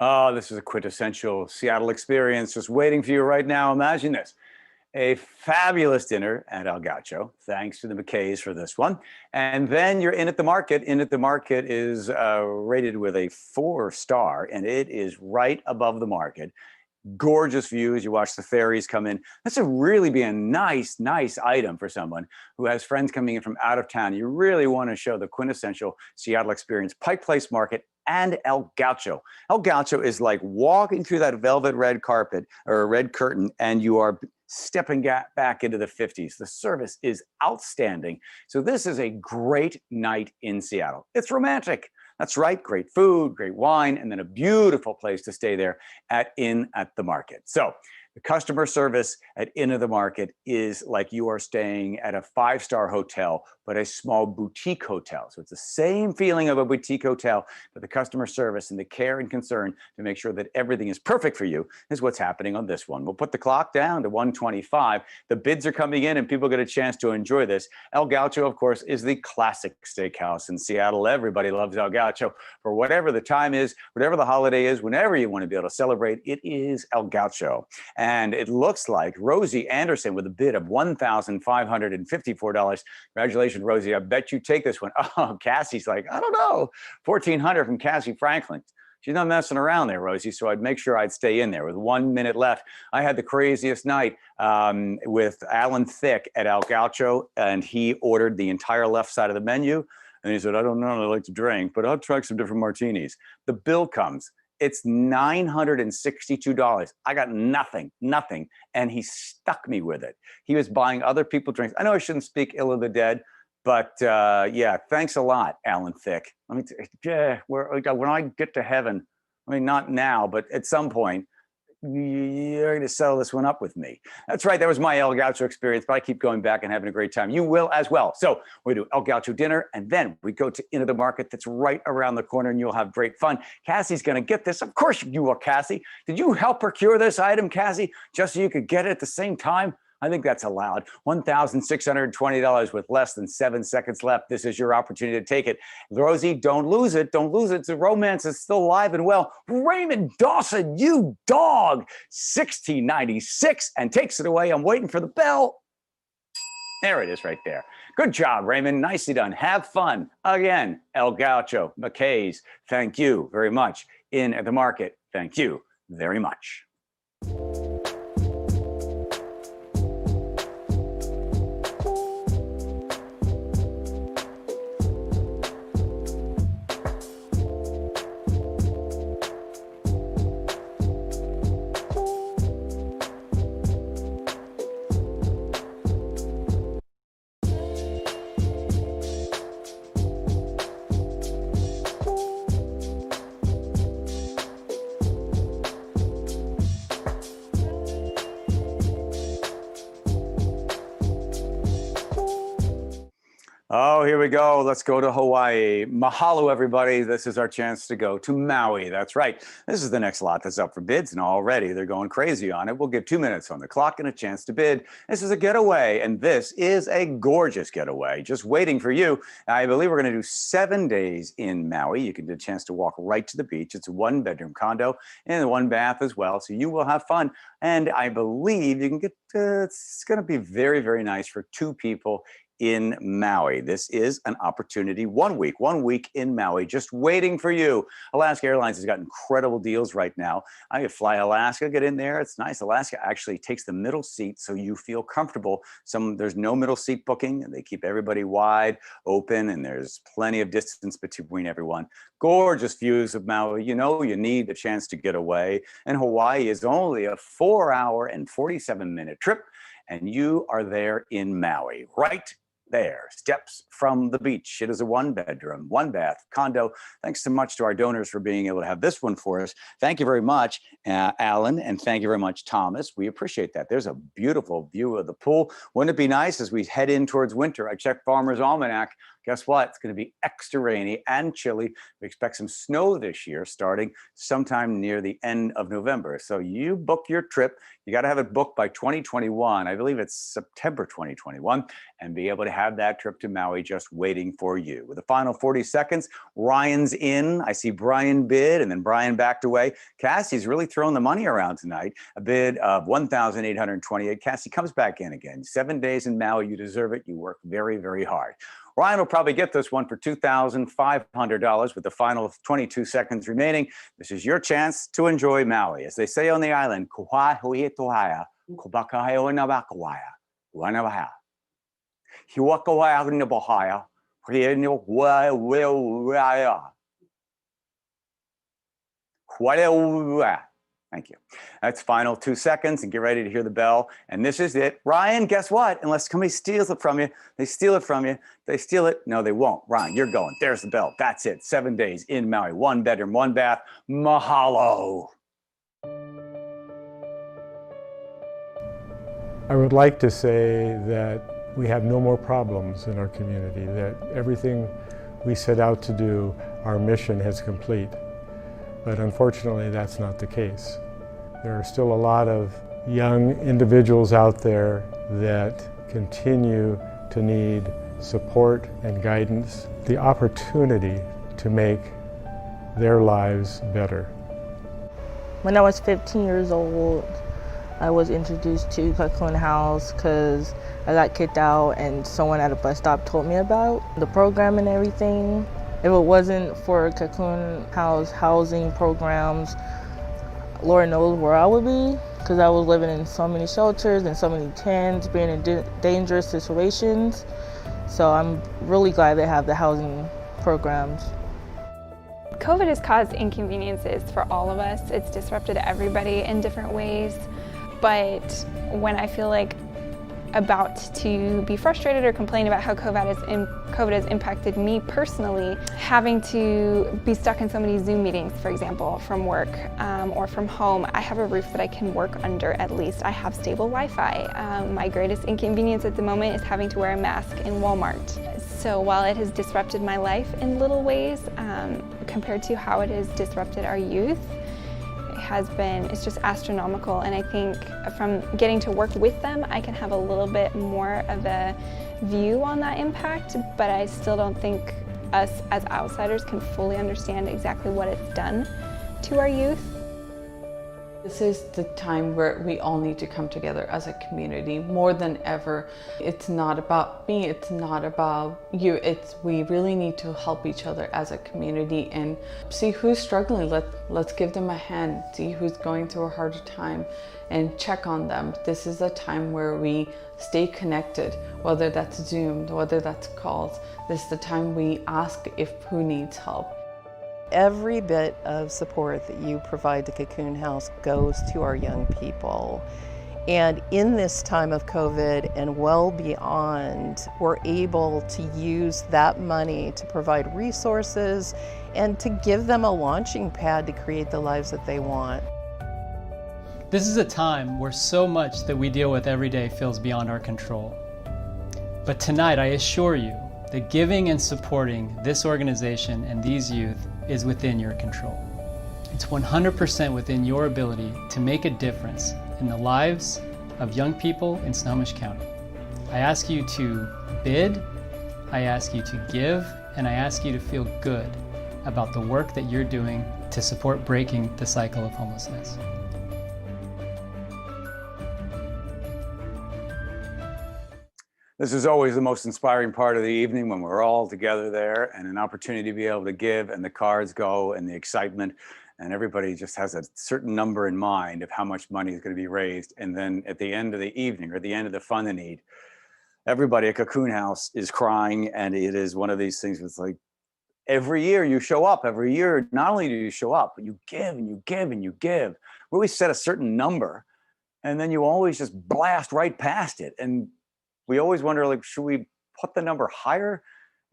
Oh, this is a quintessential Seattle experience just waiting for you right now. Imagine this. A fabulous dinner at El Gaucho, thanks to the McKays for this one. And then you're in at the market. In at the market is rated with a 4-star, and it is right above the market. Gorgeous views. You watch the ferries come in. That's a really be a nice item for someone who has friends coming in from out of town. You really want to show the quintessential Seattle experience. Pike Place Market and El Gaucho. El Gaucho is like walking through that velvet red carpet or red curtain, and you are stepping back into the 50s. The service is outstanding. So this is a great night in Seattle. It's romantic. That's right, great food, great wine, and then a beautiful place to stay there at Inn at the Market. So the customer service at Inn at the Market is like you are staying at a 5-star hotel, but a small boutique hotel. So it's the same feeling of a boutique hotel, but the customer service and the care and concern to make sure that everything is perfect for you is what's happening on this one. We'll put the clock down to 1:25. The bids are coming in and people get a chance to enjoy this. El Gaucho, of course, is the classic steakhouse in Seattle. Everybody loves El Gaucho. For whatever the time is, whatever the holiday is, whenever you want to be able to celebrate, it is El Gaucho. And it looks like Rosie Anderson with a bid of $1,554. Congratulations, Rosie. I bet you take this one. Oh, Cassie's like, I don't know. $1,400 from Cassie Franklin. She's not messing around there, Rosie. So I'd make sure I'd stay in there. With 1 minute left, I had the craziest night with Alan Thicke at El Gaucho, and he ordered the entire left side of the menu. And he said, I don't know, I like to drink, but I'll try some different martinis. The bill comes. It's $962. I got nothing. And he stuck me with it. He was buying other people's drinks. I know I shouldn't speak ill of the dead, but yeah, thanks a lot, Alan Thicke. When I get to heaven, I mean, not now, but at some point, you're going to settle this one up with me. That's right. That was my El Gaucho experience, but I keep going back and having a great time. You will as well. So we do El Gaucho dinner, and then we go to Inn at the Market that's right around the corner, and you'll have great fun. Cassie's going to get this. Of course you will, Cassie. Did you help procure this item, Cassie, just so you could get it at the same time? I think that's allowed. $1,620 with less than 7 seconds left. This is your opportunity to take it. Rosie, don't lose it. Don't lose it. The romance is still alive and well. Raymond Dawson, you dog. $16.96 and takes it away. I'm waiting for the bell. There it is right there. Good job, Raymond. Nicely done. Have fun. Again, El Gaucho, McKay's, thank you very much. Inn at the Market, thank you very much. Oh, here we go. Let's go to Hawaii. Mahalo, everybody. This is our chance to go to Maui. That's right. This is the next lot that's up for bids, and already they're going crazy on it. We'll give 2 minutes on the clock and a chance to bid. This is a getaway, and this is a gorgeous getaway just waiting for you. I believe we're going to do 7 days in Maui. You can get a chance to walk right to the beach. It's a 1-bedroom condo and a 1 bath as well, so you will have fun. And I believe you can get, it's going to be very, very nice for 2 people in Maui. This is an opportunity. 1 week in Maui, just waiting for you. Alaska Airlines has got incredible deals right now. I could fly Alaska, get in there. It's nice. Alaska actually takes the middle seat so you feel comfortable. There's no middle seat booking, and they keep everybody wide open, and there's plenty of distance between everyone. Gorgeous views of Maui. You know you need a chance to get away. And Hawaii is only a 4-hour and 47-minute trip, and you are there in Maui, right there, steps from the beach. It is a 1-bedroom, 1-bath condo. Thanks so much to our donors for being able to have this one for us. Thank you very much, Alan, and thank you very much, Thomas. We appreciate that. There's a beautiful view of the pool. Wouldn't it be nice as we head in towards winter? I checked Farmer's Almanac. Guess what? It's going to be extra rainy and chilly. We expect some snow this year, starting sometime near the end of November. So you book your trip. You got to have it booked by 2021. I believe it's September 2021, and be able to have that trip to Maui just waiting for you. With the final 40 seconds, Ryan's in. I see Brian bid, and then Brian backed away. Cassie's really throwing the money around tonight. A bid of $1,828. Cassie comes back in again. 7 days in Maui. You deserve it. You work very, very hard. Ryan will probably get this one for $2,500 with the final 22 seconds remaining. This is your chance to enjoy Maui. As they say on the island, kuha hui tohaya, kubaka hayo na bakawaya, wanawaha. Hiwakawaya na bahaya, hieno waya. Waya. Thank you. That's final 2 seconds, and get ready to hear the bell. And this is it. Ryan, guess what? Unless somebody steals it from you, they steal it from you. They steal it. No, they won't. Ryan, you're going. There's the bell. That's it. 7 days in Maui. 1-bedroom, 1-bath. Mahalo. I would like to say that we have no more problems in our community, that everything we set out to do, our mission has complete. But unfortunately, that's not the case. There are still a lot of young individuals out there that continue to need support and guidance, the opportunity to make their lives better. When I was 15 years old, I was introduced to Cocoon House because I got kicked out and someone at a bus stop told me about the program and everything. If it wasn't for Cocoon House housing programs, Lord knows where I would be, because I was living in so many shelters and so many tents, being in dangerous situations. So I'm really glad they have the housing programs. COVID has caused inconveniences for all of us. It's disrupted everybody in different ways. But when I feel like about to be frustrated or complain about how COVID has impacted me personally, having to be stuck in so many Zoom meetings, for example, from work or from home, I have a roof that I can work under at least. I have stable Wi-Fi. My greatest inconvenience at the moment is having to wear a mask in Walmart. So while it has disrupted my life in little ways, compared to how it has disrupted our youth, it's just astronomical, and I think from getting to work with them, I can have a little bit more of a view on that impact, but I still don't think us as outsiders can fully understand exactly what it's done to our youth. This is the time where we all need to come together as a community more than ever. It's not about me, it's not about you. We really need to help each other as a community and see who's struggling. Let's give them a hand, see who's going through a harder time and check on them. This is a time where we stay connected, whether that's Zoom, whether that's calls. This is the time we ask who needs help. Every bit of support that you provide to Cocoon House goes to our young people. And in this time of COVID and well beyond, we're able to use that money to provide resources and to give them a launching pad to create the lives that they want. This is a time where so much that we deal with every day feels beyond our control. But tonight, I assure you that giving and supporting this organization and these youth is within your control. It's 100% within your ability to make a difference in the lives of young people in Snohomish County. I ask you to bid, I ask you to give, and I ask you to feel good about the work that you're doing to support breaking the cycle of homelessness. This is always the most inspiring part of the evening when we're all together there and an opportunity to be able to give and the cards go and the excitement and everybody just has a certain number in mind of how much money is going to be raised. And then at the end of the evening or at the end of the fund and need, everybody at Cocoon House is crying, and it is one of these things that's like every year you show up, every year, not only do you show up, but you give and you give and you give. We always set a certain number and then you always just blast right past it. And we always wonder, like, should we put the number higher?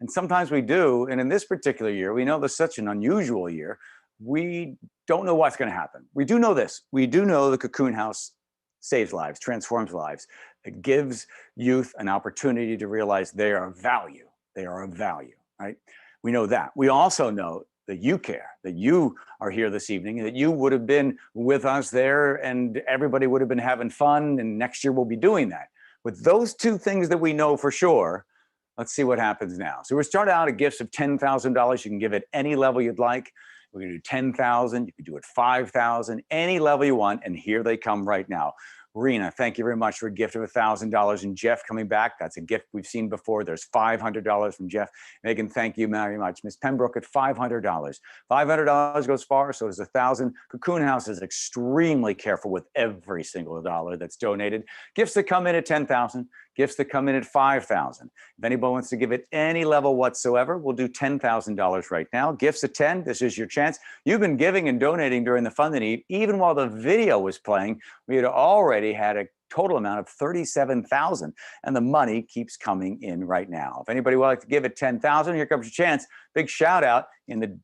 And sometimes we do. And in this particular year, we know this is such an unusual year. We don't know what's going to happen. We do know this. We do know the Cocoon House saves lives, transforms lives. It gives youth an opportunity to realize they are of value. They are of value, right? We know that. We also know that you care, that you are here this evening, and that you would have been with us there, and everybody would have been having fun, and next year we'll be doing that. With those two things that we know for sure, let's see what happens now. So we're starting out at gifts of $10,000. You can give it any level you'd like. We're going to do 10,000. You can do it 5,000, any level you want. And here they come right now. Rena, thank you very much for a gift of $1,000. And Jeff coming back, that's a gift we've seen before. There's $500 from Jeff. Megan, thank you very much. Miss Pembroke at $500. $500 goes far, so is $1,000. Cocoon House is extremely careful with every single dollar that's donated. Gifts that come in at $10,000. Gifts that come in at $5,000. If anybody wants to give it any level whatsoever, we'll do $10,000 right now. Gifts at 10, this is your chance. You've been giving and donating during the Fund the Need. Even while the video was playing, we had already had a total amount of $37,000, and the money keeps coming in right now. If anybody would like to give it $10,000, here comes your chance. Big shout out in the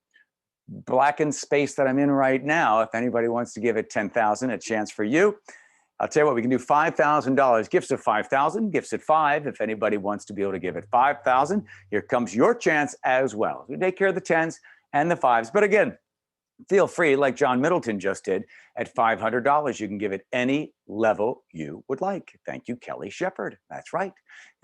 blackened space that I'm in right now. If anybody wants to give it $10,000, a chance for you. I'll tell you what, we can do $5,000, gifts of $5,000, gifts at $5,000. If anybody wants to be able to give it $5,000, here comes your chance as well. We take care of the 10s and the 5s. But again, feel free, like John Middleton just did, at $500, you can give it any level you would like. Thank you, Kelly Shepard. That's right.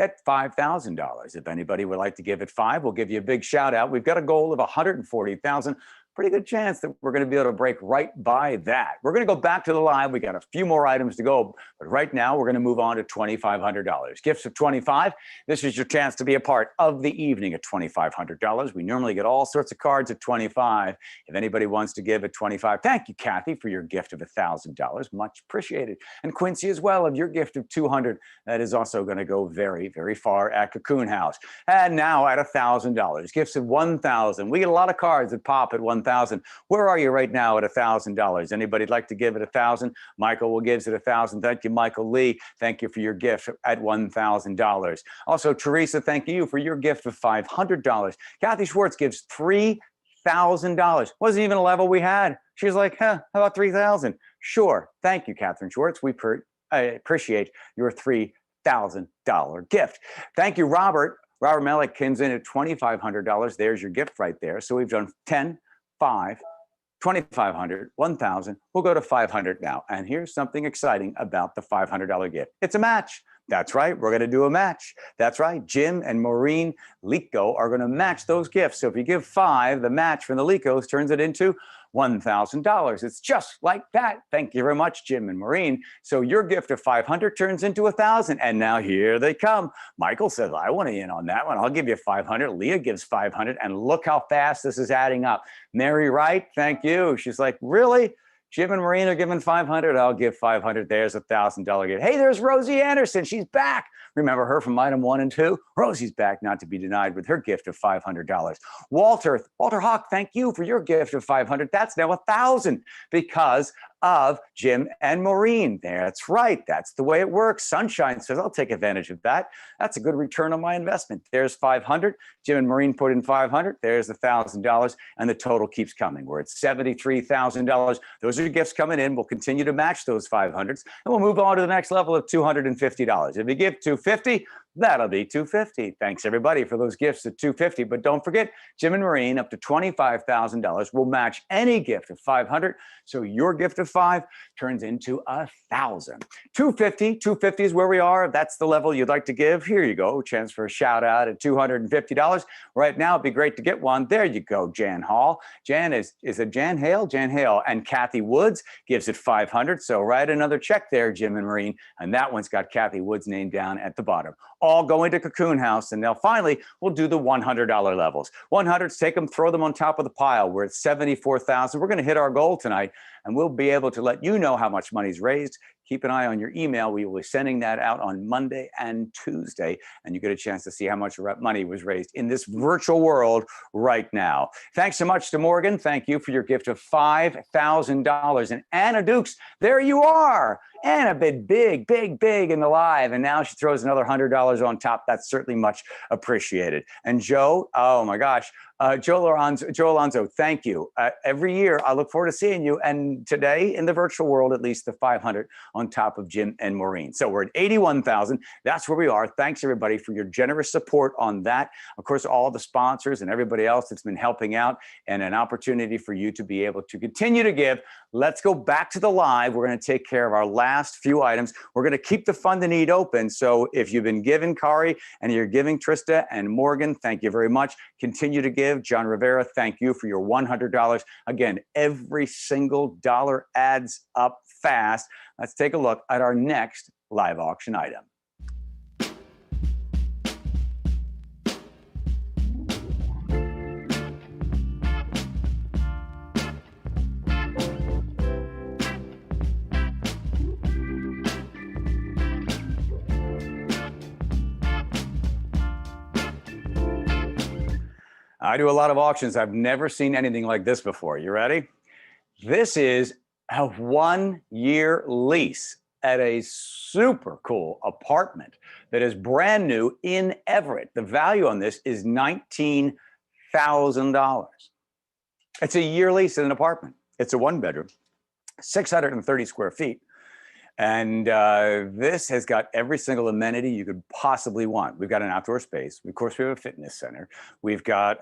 At $5,000. If anybody would like to give it $5,000, we'll give you a big shout out. We've got a goal of $140,000. Pretty good chance that we're going to be able to break right by that. We're going to go back to the live. We got a few more items to go, but right now we're going to move on to $2,500. Gifts of $25,000. This is your chance to be a part of the evening at $2,500. We normally get all sorts of cards at $25,000. If anybody wants to give at $25,000, thank you, Kathy, for your gift of $1,000. Much appreciated. And Quincy as well, of your gift of $200. That is also going to go very, very far at Cocoon House. And now at $1,000. Gifts of $1,000. We get a lot of cards that pop at $1,000. Where are you right now at $1,000? Anybody like to give it $1,000? Michael will give it $1,000. Thank you, Michael Lee. Thank you for your gift at $1,000. Also, Teresa, thank you for your gift of $500. Kathy Schwartz gives $3,000. Wasn't even a level we had. She was like, how about $3,000? Sure. Thank you, Catherine Schwartz. I appreciate your $3,000 gift. Thank you, Robert. Robert Melick comes in at $2,500. There's your gift right there. So we've done 10, 5, 2,500, 1,000. We'll go to 500 now. And here's something exciting about the $500 gift. It's a match. That's right. We're going to do a match. That's right. Jim and Maureen Lico are going to match those gifts. So if you give 5, the match from the Licos turns it into $1,000. It's just like that. Thank you very much, Jim and Maureen. So your gift of 500 turns into 1,000. And now here they come. Michael says, I want to in on that one. I'll give you 500. Leah gives 500. And look how fast this is adding up. Mary Wright, thank you. She's like, really? Jim and Maureen are giving 500. I'll give 500. There's $1,000 gift. Hey, there's Rosie Anderson. She's back. Remember her from item 1 and 2? Rosie's back, not to be denied, with her gift of $500. Walter Hawk, thank you for your gift of $500. That's now 1,000 because of Jim and Maureen. That's right. That's the way it works. Sunshine says, I'll take advantage of that. That's a good return on my investment. There's 500. Jim and Maureen put in 500. There's $1,000. And the total keeps coming. We're at $73,000. Those are gifts coming in. We'll continue to match those 500s. And we'll move on to the next level of $250. If you give $250, that'll be $250. Thanks, everybody, for those gifts at $250. But don't forget, Jim and Maureen, up to $25,000 will match any gift of $500. So your gift of $5 turns into $1,000. $250 is where we are. If that's the level you'd like to give, here you go. Chance for a shout out at $250. Right now, it'd be great to get one. There you go, Jan Hall. Jan is it Jan Hale? Jan Hale. And Kathy Woods gives it $500. So write another check there, Jim and Maureen. And that one's got Kathy Woods' name down at the bottom. All going to Cocoon House. And now finally, we'll do the $100 levels. 100s, take them, throw them on top of the pile. We're at $74,000. We're going to hit our goal tonight. and we'll be able to let you know how much money's raised. Keep an eye on your email. We will be sending that out on Monday and Tuesday, and you get a chance to see how much money was raised in this virtual world right now. Thanks so much to Morgan. Thank you for your gift of $5,000. And Anna Dukes, there you are. Anna bid big, big, big in the live, and now she throws another $100 on top. That's certainly much appreciated. And Joe, oh my gosh, Joe Alonzo, thank you. Every year, I look forward to seeing you. And today, in the virtual world, at least the 500 on top of Jim and Maureen. So we're at 81,000. That's where we are. Thanks, everybody, for your generous support on that. Of course, all the sponsors and everybody else that's been helping out, and an opportunity for you to be able to continue to give. Let's go back to the live. We're going to take care of our last few items. We're going to keep the Fund the Need open. So if you've been giving, Kari, and you're giving, Trista and Morgan, thank you very much. Continue to give. John Rivera, thank you for your $100. Again, every single dollar adds up fast. Let's take a look at our next live auction item. I do a lot of auctions. I've never seen anything like this before. You ready? This is a 1-year lease at a super cool apartment that is brand new in Everett. The value on this is $19,000. It's a year lease in an apartment. It's a 1-bedroom, 630 square feet. And this has got every single amenity you could possibly want. We've got an outdoor space. Of course, we have a fitness center. We've got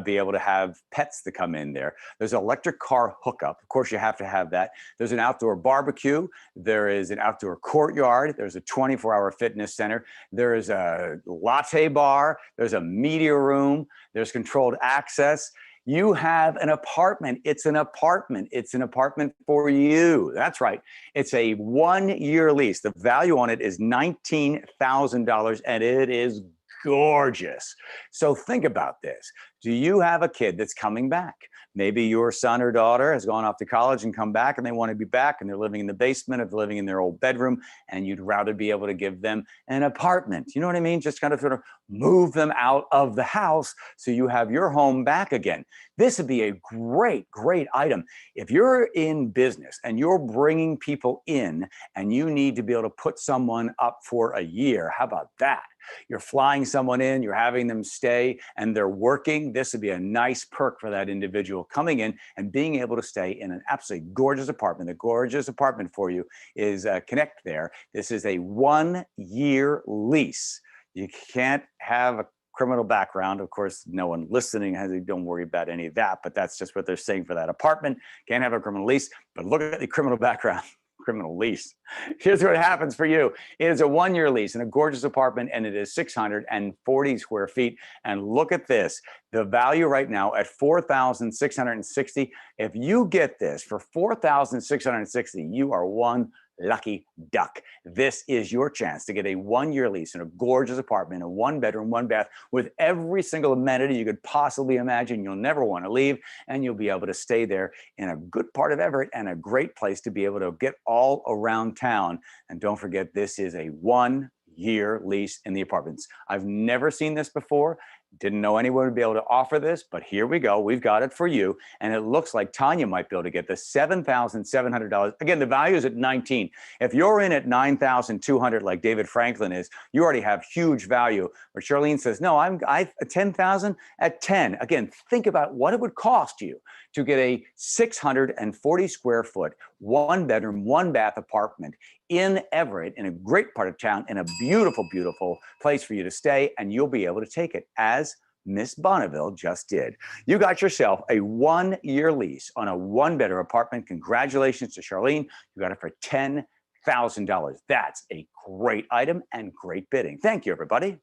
be able to have pets that come in there. There's an electric car hookup. Of course, you have to have that. There's an outdoor barbecue. There is an outdoor courtyard. There's a 24-hour fitness center. There is a latte bar. There's a media room. There's controlled access. You have an apartment. It's an apartment. It's an apartment for you. That's right. It's a 1-year lease. The value on it is $19,000, and it is gorgeous. So think about this. Do you have a kid that's coming back? Maybe your son or daughter has gone off to college and come back, and they want to be back, and they're living in the basement or they're living in their old bedroom, and you'd rather be able to give them an apartment. You know what I mean? Just kind of sort of move them out of the house so you have your home back again. This would be a great, great item. If you're in business and you're bringing people in and you need to be able to put someone up for a year, how about that? You're flying someone in, you're having them stay, and they're working. This would be a nice perk for that individual coming in and being able to stay in an absolutely gorgeous apartment. The gorgeous apartment for you is Connect there. This is a 1-year lease. You can't have a criminal background. Of course, no one listening has, don't worry about any of that, but that's just what they're saying for that apartment. Can't have a criminal lease, but look at the criminal background. Criminal lease. Here's what happens for you. It is a 1-year lease in a gorgeous apartment, and it is 640 square feet. And look at this. The value right now at $4,660. If you get this for $4,660, you are one lucky duck. This is your chance to get a 1-year lease in a gorgeous apartment, a 1-bedroom, 1-bath with every single amenity you could possibly imagine. You'll never want to leave, and you'll be able to stay there in a good part of Everett and a great place to be able to get all around town. And don't forget, this is a 1-year lease in the apartments. I've never seen this before. Didn't know anyone would be able to offer this, but here we go. We've got it for you. And it looks like Tanya might be able to get the $7,700. Again, the value is at 19. If you're in at 9,200 like David Franklin is, you already have huge value. But Charlene says, no, I 10,000 at 10. Again, think about what it would cost you to get a 640 square foot, 1-bedroom, 1-bath apartment in Everett, in a great part of town, in a beautiful, beautiful place for you to stay, and you'll be able to take it as Miss Bonneville just did. You got yourself a 1-year lease on a 1-bedroom apartment. Congratulations to Charlene. You got it for $10,000. That's a great item and great bidding. Thank you, everybody.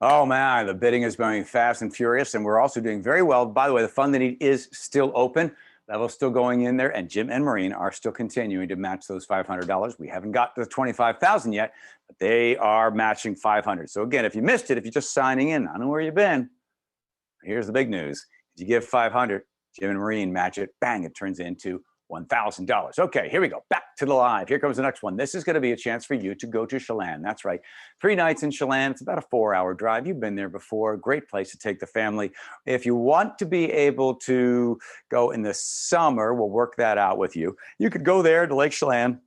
Oh man, the bidding is going fast and furious, and we're also doing very well. By the way, the Fund the Need is still open. Level's still going in there, and Jim and Maureen are still continuing to match those $500. We haven't got to the $25,000 yet, but they are matching $500. So again, if you missed it, if you're just signing in, I don't know where you've been. Here's the big news: if you give $500, Jim and Maureen match it. Bang! It turns into $1,000. Okay, here we go. Back to the live. Here comes the next one. This is going to be a chance for you to go to Chelan. That's right. 3 nights in Chelan. It's about a 4-hour drive. You've been there before. Great place to take the family. If you want to be able to go in the summer, we'll work that out with you. You could go there to Lake Chelan.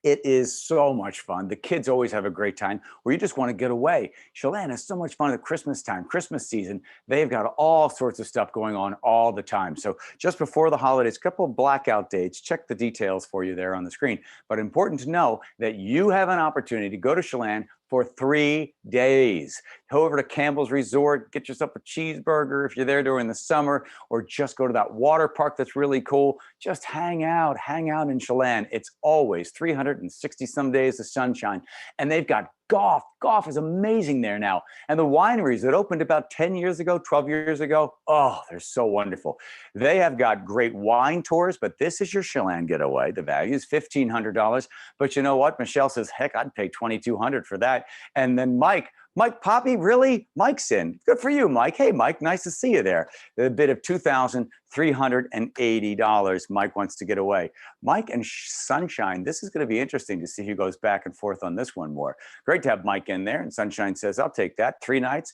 It is so much fun. The kids always have a great time, or you just want to get away. Chelan is so much fun at Christmas time, Christmas season. They've got all sorts of stuff going on all the time. So just before the holidays, a couple of blackout dates, check the details for you there on the screen. But important to know that you have an opportunity to go to Chelan for 3 days. Go over to Campbell's Resort, get yourself a cheeseburger if you're there during the summer, or just go to that water park that's really cool. Just hang out in Chelan. It's always 360 some days of sunshine. And they've got golf. Golf is amazing there now. And the wineries that opened about 10 years ago, 12 years ago, oh, they're so wonderful. They have got great wine tours, but this is your Chelan getaway. The value is $1,500. But you know what? Michelle says, heck, I'd pay $2,200 for that. And then Mike Poppy, really? Mike's in. Good for you, Mike. Hey, Mike, nice to see you there. A bid of $2,380. Mike wants to get away. Mike and Sunshine, this is going to be interesting to see who goes back and forth on this one more. Great to have Mike in there. And Sunshine says, I'll take that. 3 nights,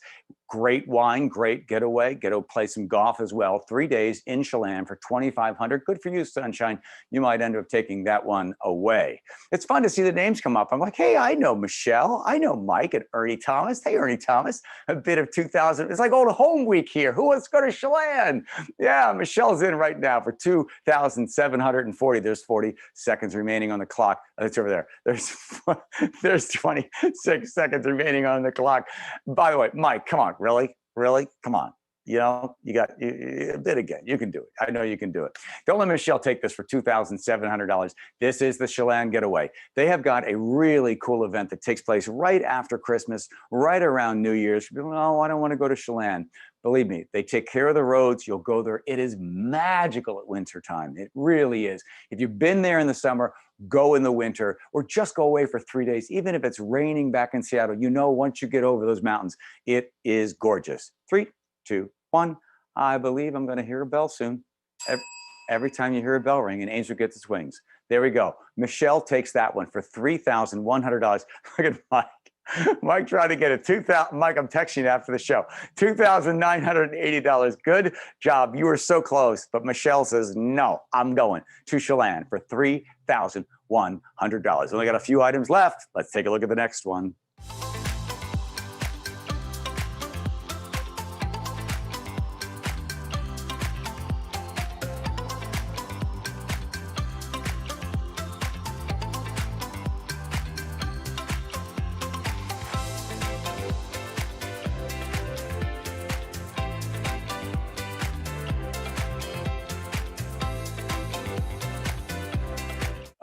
great wine, great getaway. Get to play some golf as well. 3 days in Chelan for $2,500. Good for you, Sunshine. You might end up taking that one away. It's fun to see the names come up. I'm like, hey, I know Michelle. I know Mike and Ernie Thomas. Hey, Ernie Thomas, a bid of $2,000. It's like old home week here. Who wants to go to Chelan? Yeah, Michelle's in right now for $2,740. There's 40 seconds remaining on the clock. It's over there. There's 26 seconds remaining on the clock. By the way, Mike, come on, really? Come on. You know, you got a bid again. You can do it. I know you can do it. Don't let Michelle take this for $2,700. This is the Chelan getaway. They have got a really cool event that takes place right after Christmas, right around New Year's. Oh, I don't want to go to Chelan. Believe me, they take care of the roads. You'll go there. It is magical at winter time. It really is. If you've been there in the summer, go in the winter, or just go away for 3 days. Even if it's raining back in Seattle, you know, once you get over those mountains, it is gorgeous. 3, 2, 1. I believe I'm going to hear a bell soon. Every time you hear a bell ring, an angel gets its wings. There we go. Michelle takes that one for $3,100. Look at Mike. Mike tried to get a $2,000. Mike, I'm texting you after the show. $2,980. Good job. You were so close. But Michelle says, no, I'm going to Chelan for $3,100. Only got a few items left. Let's take a look at the next one.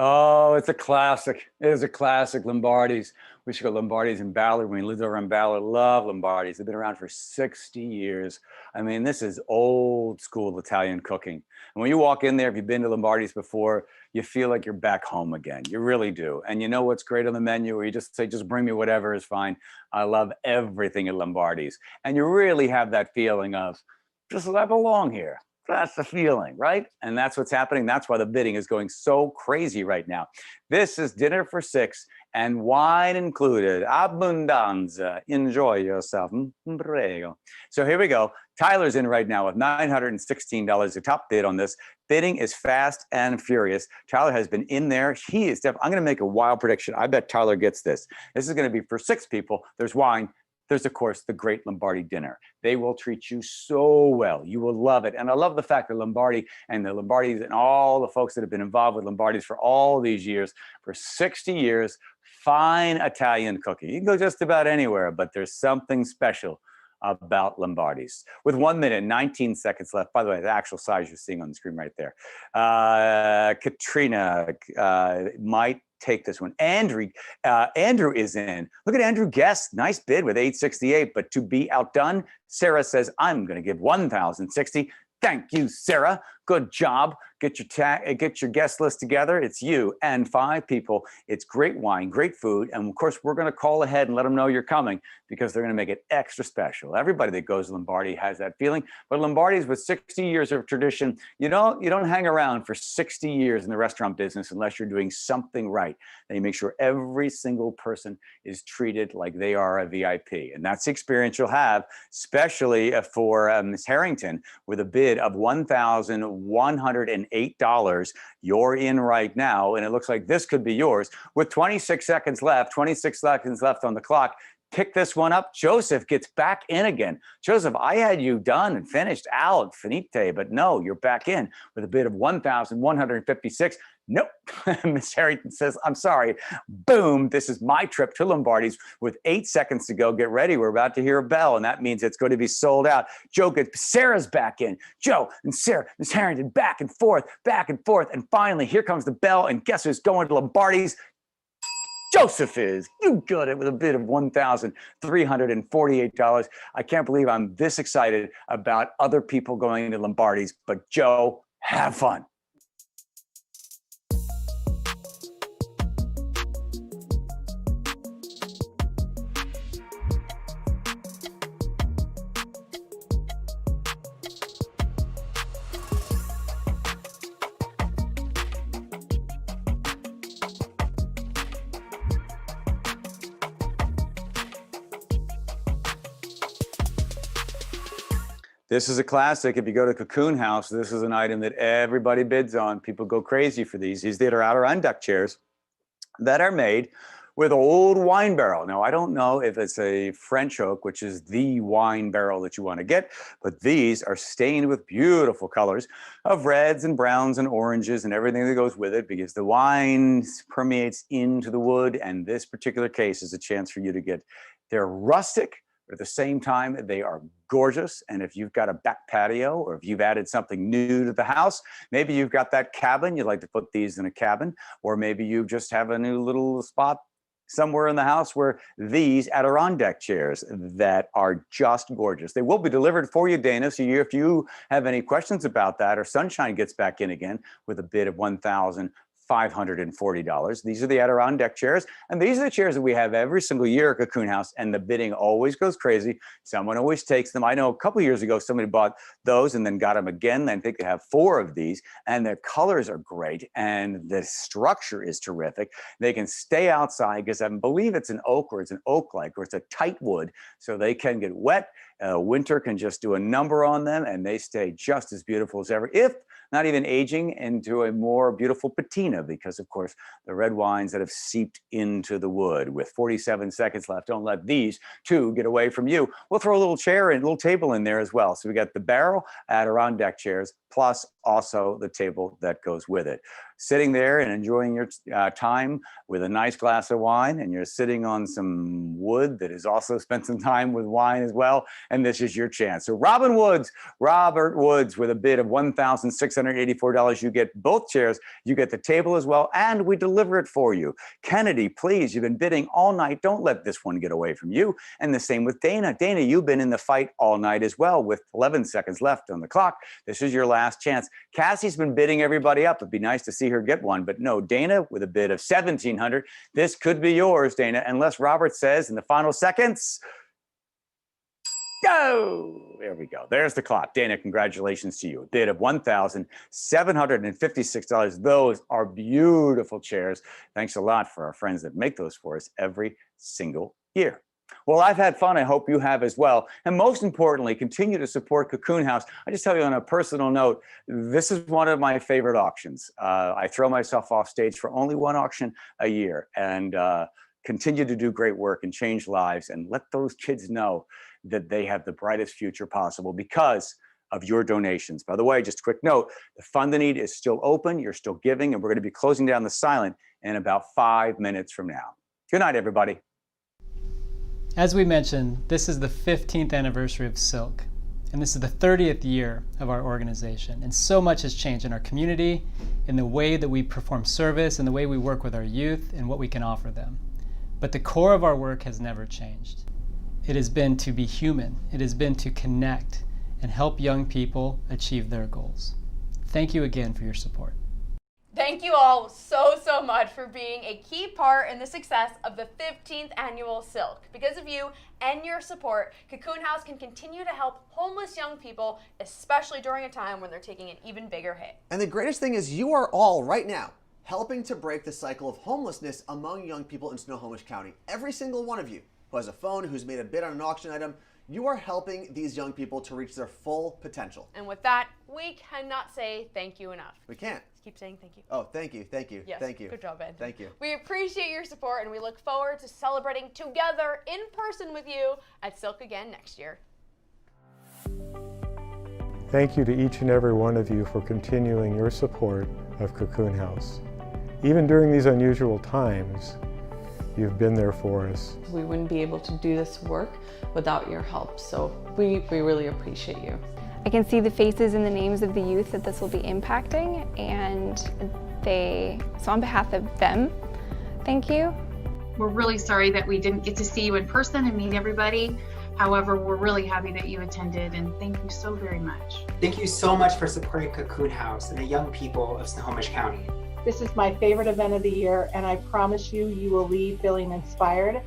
Oh, it's a classic. It is a classic, Lombardi's. We should go Lombardi's in Ballard. When we lived over in Ballard, love Lombardi's. They've been around for 60 years. I mean, this is old school Italian cooking. And when you walk in there, if you've been to Lombardi's before, you feel like you're back home again. You really do. And you know what's great on the menu? Where you just say, just bring me whatever is fine. I love everything at Lombardi's. And you really have that feeling of, just I belong here. That's the feeling, right? And that's what's happening. That's why the bidding is going so crazy right now. This is dinner for 6 and wine included. Abbondanza. Enjoy yourself. Prego. So here we go. Tyler's in right now with $916. The top bid on this. Bidding is fast and furious. Tyler has been in there. He is definitely. I'm going to make a wild prediction. I bet Tyler gets this. This is going to be for 6 people. There's wine. There's, of course, the great Lombardi dinner. They will treat you so well. You will love it. And I love the fact that Lombardi and the Lombardis and all the folks that have been involved with Lombardis for all these years, for 60 years, fine Italian cooking. You can go just about anywhere, but there's something special about Lombardi's. With 1 minute, 19 seconds left. By the way, the actual size you're seeing on the screen right there. Katrina might take this one. Andrew is in. Look at Andrew Guest. Nice bid with 868, but to be outdone, Sarah says, I'm going to give 1,060. Thank you, Sarah. Good job. Get your guest list together. It's you and 5 people. It's great wine, great food. And of course, we're going to call ahead and let them know you're coming because they're going to make it extra special. Everybody that goes to Lombardi has that feeling. But Lombardi's with 60 years of tradition. You don't hang around for 60 years in the restaurant business unless you're doing something right. And you make sure every single person is treated like they are a VIP. And that's the experience you'll have, especially for Ms. Harrington with a bid of $1,108. You're in right now, and it looks like this could be yours. With 26 seconds left on the clock, pick this one up. Joseph gets back in again. Joseph, I had you done and finished out, finite, but no, you're back in with a bid of 1,156. Nope. Miss Harrington says, I'm sorry. Boom. This is my trip to Lombardi's with 8 seconds to go. Get ready. We're about to hear a bell, and that means it's going to be sold out. Sarah's back in. Joe and Sarah, Miss Harrington, back and forth. And finally, here comes the bell, and guess who's going to Lombardi's? Joseph is. You got it with a bid of $1,348. I can't believe I'm this excited about other people going to Lombardi's, but Joe, have fun. This is a classic. If you go to Cocoon House, this is an item that everybody bids on. People go crazy for these. These are Adirondack chairs that are made with old wine barrel. Now, I don't know if it's a French oak, which is the wine barrel that you want to get, but these are stained with beautiful colors of reds and browns and oranges and everything that goes with it because the wine permeates into the wood. And this particular case is a chance for you to get, they're rustic, but at the same time, they are gorgeous. And if you've got a back patio or if you've added something new to the house, maybe you've got that cabin, you'd like to put these in a cabin, or maybe you just have a new little spot somewhere in the house where these Adirondack chairs that are just gorgeous. They will be delivered for you, Dana. So if you have any questions about that, or Sunshine gets back in again with a bid of $1,540. These are the Adirondack chairs. And these are the chairs that we have every single year at Cocoon House. And the bidding always goes crazy. Someone always takes them. I know a couple of years ago, somebody bought those and then got them again. I think they have 4 of these. And their colors are great. And the structure is terrific. They can stay outside because I believe it's an oak or it's an oak-like or it's a tight wood. So they can get wet. Winter can just do a number on them and they stay just as beautiful as ever, if not even aging into a more beautiful patina, because of course the red wines that have seeped into the wood. With 47 seconds left, don't let these 2 get away from you. We'll throw a little chair and a little table in there as well. So we got the barrel Adirondack chairs, plus also the table that goes with it. Sitting there and enjoying your time with a nice glass of wine, and you're sitting on some wood that has also spent some time with wine as well, and this is your chance. So Robert Woods with a bid of $1,684. You get both chairs, you get the table as well, and we deliver it for you. Kennedy, please, you've been bidding all night. Don't let this one get away from you. And the same with Dana. Dana, you've been in the fight all night as well with 11 seconds left on the clock. This is your last chance. Cassie's been bidding everybody up. It'd be nice to see her get one, but no, Dana with a bid of $1,700. This could be yours, Dana, unless Robert says in the final seconds, go! There we go. There's the clock. Dana, congratulations to you. A bid of $1,756. Those are beautiful chairs. Thanks a lot for our friends that make those for us every single year. Well, I've had fun. I hope you have as well. And most importantly, continue to support Cocoon House. I just tell you on a personal note, this is one of my favorite auctions. I throw myself off stage for only one auction a year and continue to do great work and change lives and let those kids know that they have the brightest future possible because of your donations. By the way, just a quick note, the Fund the Need is still open. You're still giving, and we're going to be closing down the silent in about 5 minutes from now. Good night, everybody. As we mentioned, this is the 15th anniversary of Silk, and this is the 30th year of our organization. And so much has changed in our community, in the way that we perform service, in the way we work with our youth, and what we can offer them. But the core of our work has never changed. It has been to be human. It has been to connect and help young people achieve their goals. Thank you again for your support. Thank you all so much for being a key part in the success of the 15th annual Silk. Because of you and your support, Cocoon House can continue to help homeless young people, especially during a time when they're taking an even bigger hit. And the greatest thing is you are all right now helping to break the cycle of homelessness among young people in Snohomish County. Every single one of you who has a phone, who's made a bid on an auction item, you are helping these young people to reach their full potential. And with that, we cannot say thank you enough. We can't. Keep saying thank you. Oh, thank you, thank you, Yes, thank you. good job, Ed. Thank you. We appreciate your support, and we look forward to celebrating together in person with you at Silk again next year. Thank you to each and every one of you for continuing your support of Cocoon House. Even during these unusual times, you've been there for us. We wouldn't be able to do this work without your help, so we really appreciate you. I can see the faces and the names of the youth that this will be impacting, and so on behalf of them, thank you. We're really sorry that we didn't get to see you in person and meet everybody. However, we're really happy that you attended, and thank you so very much. Thank you so much for supporting Cocoon House and the young people of Snohomish County. This is my favorite event of the year, and I promise you, you will leave feeling inspired.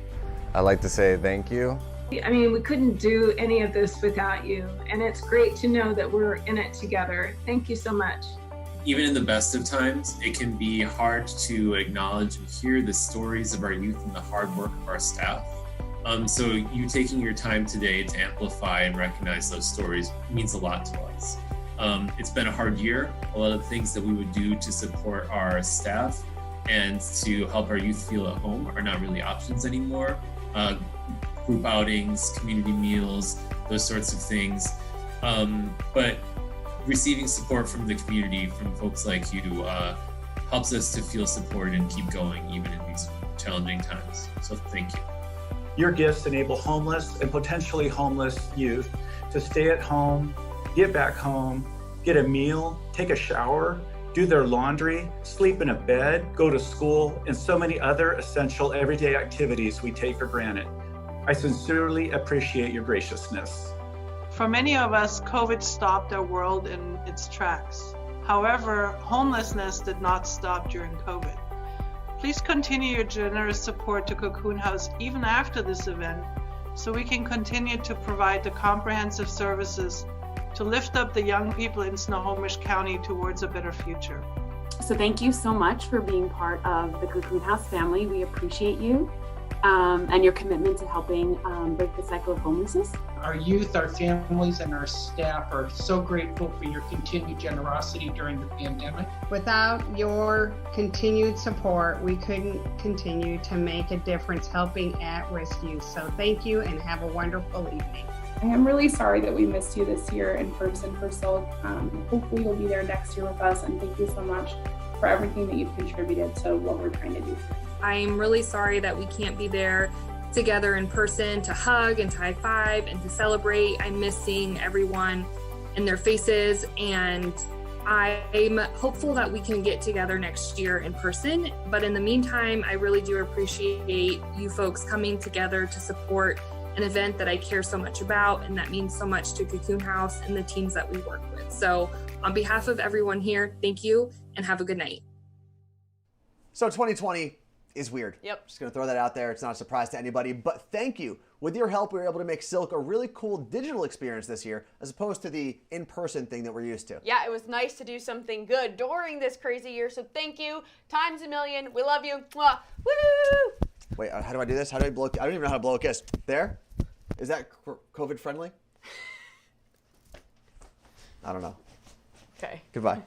I'd like to say thank you. I mean, we couldn't do any of this without you, and it's great to know that we're in it together. Thank you so much. Even in the best of times, it can be hard to acknowledge and hear the stories of our youth and the hard work of our staff. So you taking your time today to amplify and recognize those stories means a lot to us. It's been a hard year. A lot of the things that we would do to support our staff and to help our youth feel at home are not really options anymore. Group outings, community meals, those sorts of things. But receiving support from the community, from folks like you, helps us to feel supported and keep going even in these challenging times. So thank you. Your gifts enable homeless and potentially homeless youth to stay at home, get back home, get a meal, take a shower, do their laundry, sleep in a bed, go to school, and so many other essential everyday activities we take for granted. I sincerely appreciate your graciousness. For many of us, COVID stopped our world in its tracks. However, homelessness did not stop during COVID. Please continue your generous support to Cocoon House even after this event, so we can continue to provide the comprehensive services to lift up the young people in Snohomish County towards a better future. So thank you so much for being part of the Cocoon House family. We appreciate you and your commitment to helping break the cycle of homelessness. Our youth, our families, and our staff are so grateful for your continued generosity during the pandemic. Without your continued support, we couldn't continue to make a difference helping at-risk youth. So thank you and have a wonderful evening. I am really sorry that we missed you this year in person for Silk. Hopefully you'll be there next year with us, and thank you so much for everything that you've contributed to what we're trying to do. I'm really sorry that we can't be there together in person to hug and to high five and to celebrate. I'm missing everyone and their faces, and I'm hopeful that we can get together next year in person. But in the meantime, I really do appreciate you folks coming together to support an event that I care so much about and that means so much to Cocoon House and the teams that we work with. So on behalf of everyone here, thank you and have a good night. So 2020 is weird. Yep. Just gonna throw that out there. It's not a surprise to anybody, but thank you. With your help, we were able to make Silk a really cool digital experience this year, as opposed to the in-person thing that we're used to. Yeah, it was nice to do something good during this crazy year, so thank you times a million. We love you. Mwah. Woo! Wait, how do I do this? How do I blow? I don't even know how to blow a kiss. There? Is that COVID friendly? I don't know. Okay. Goodbye.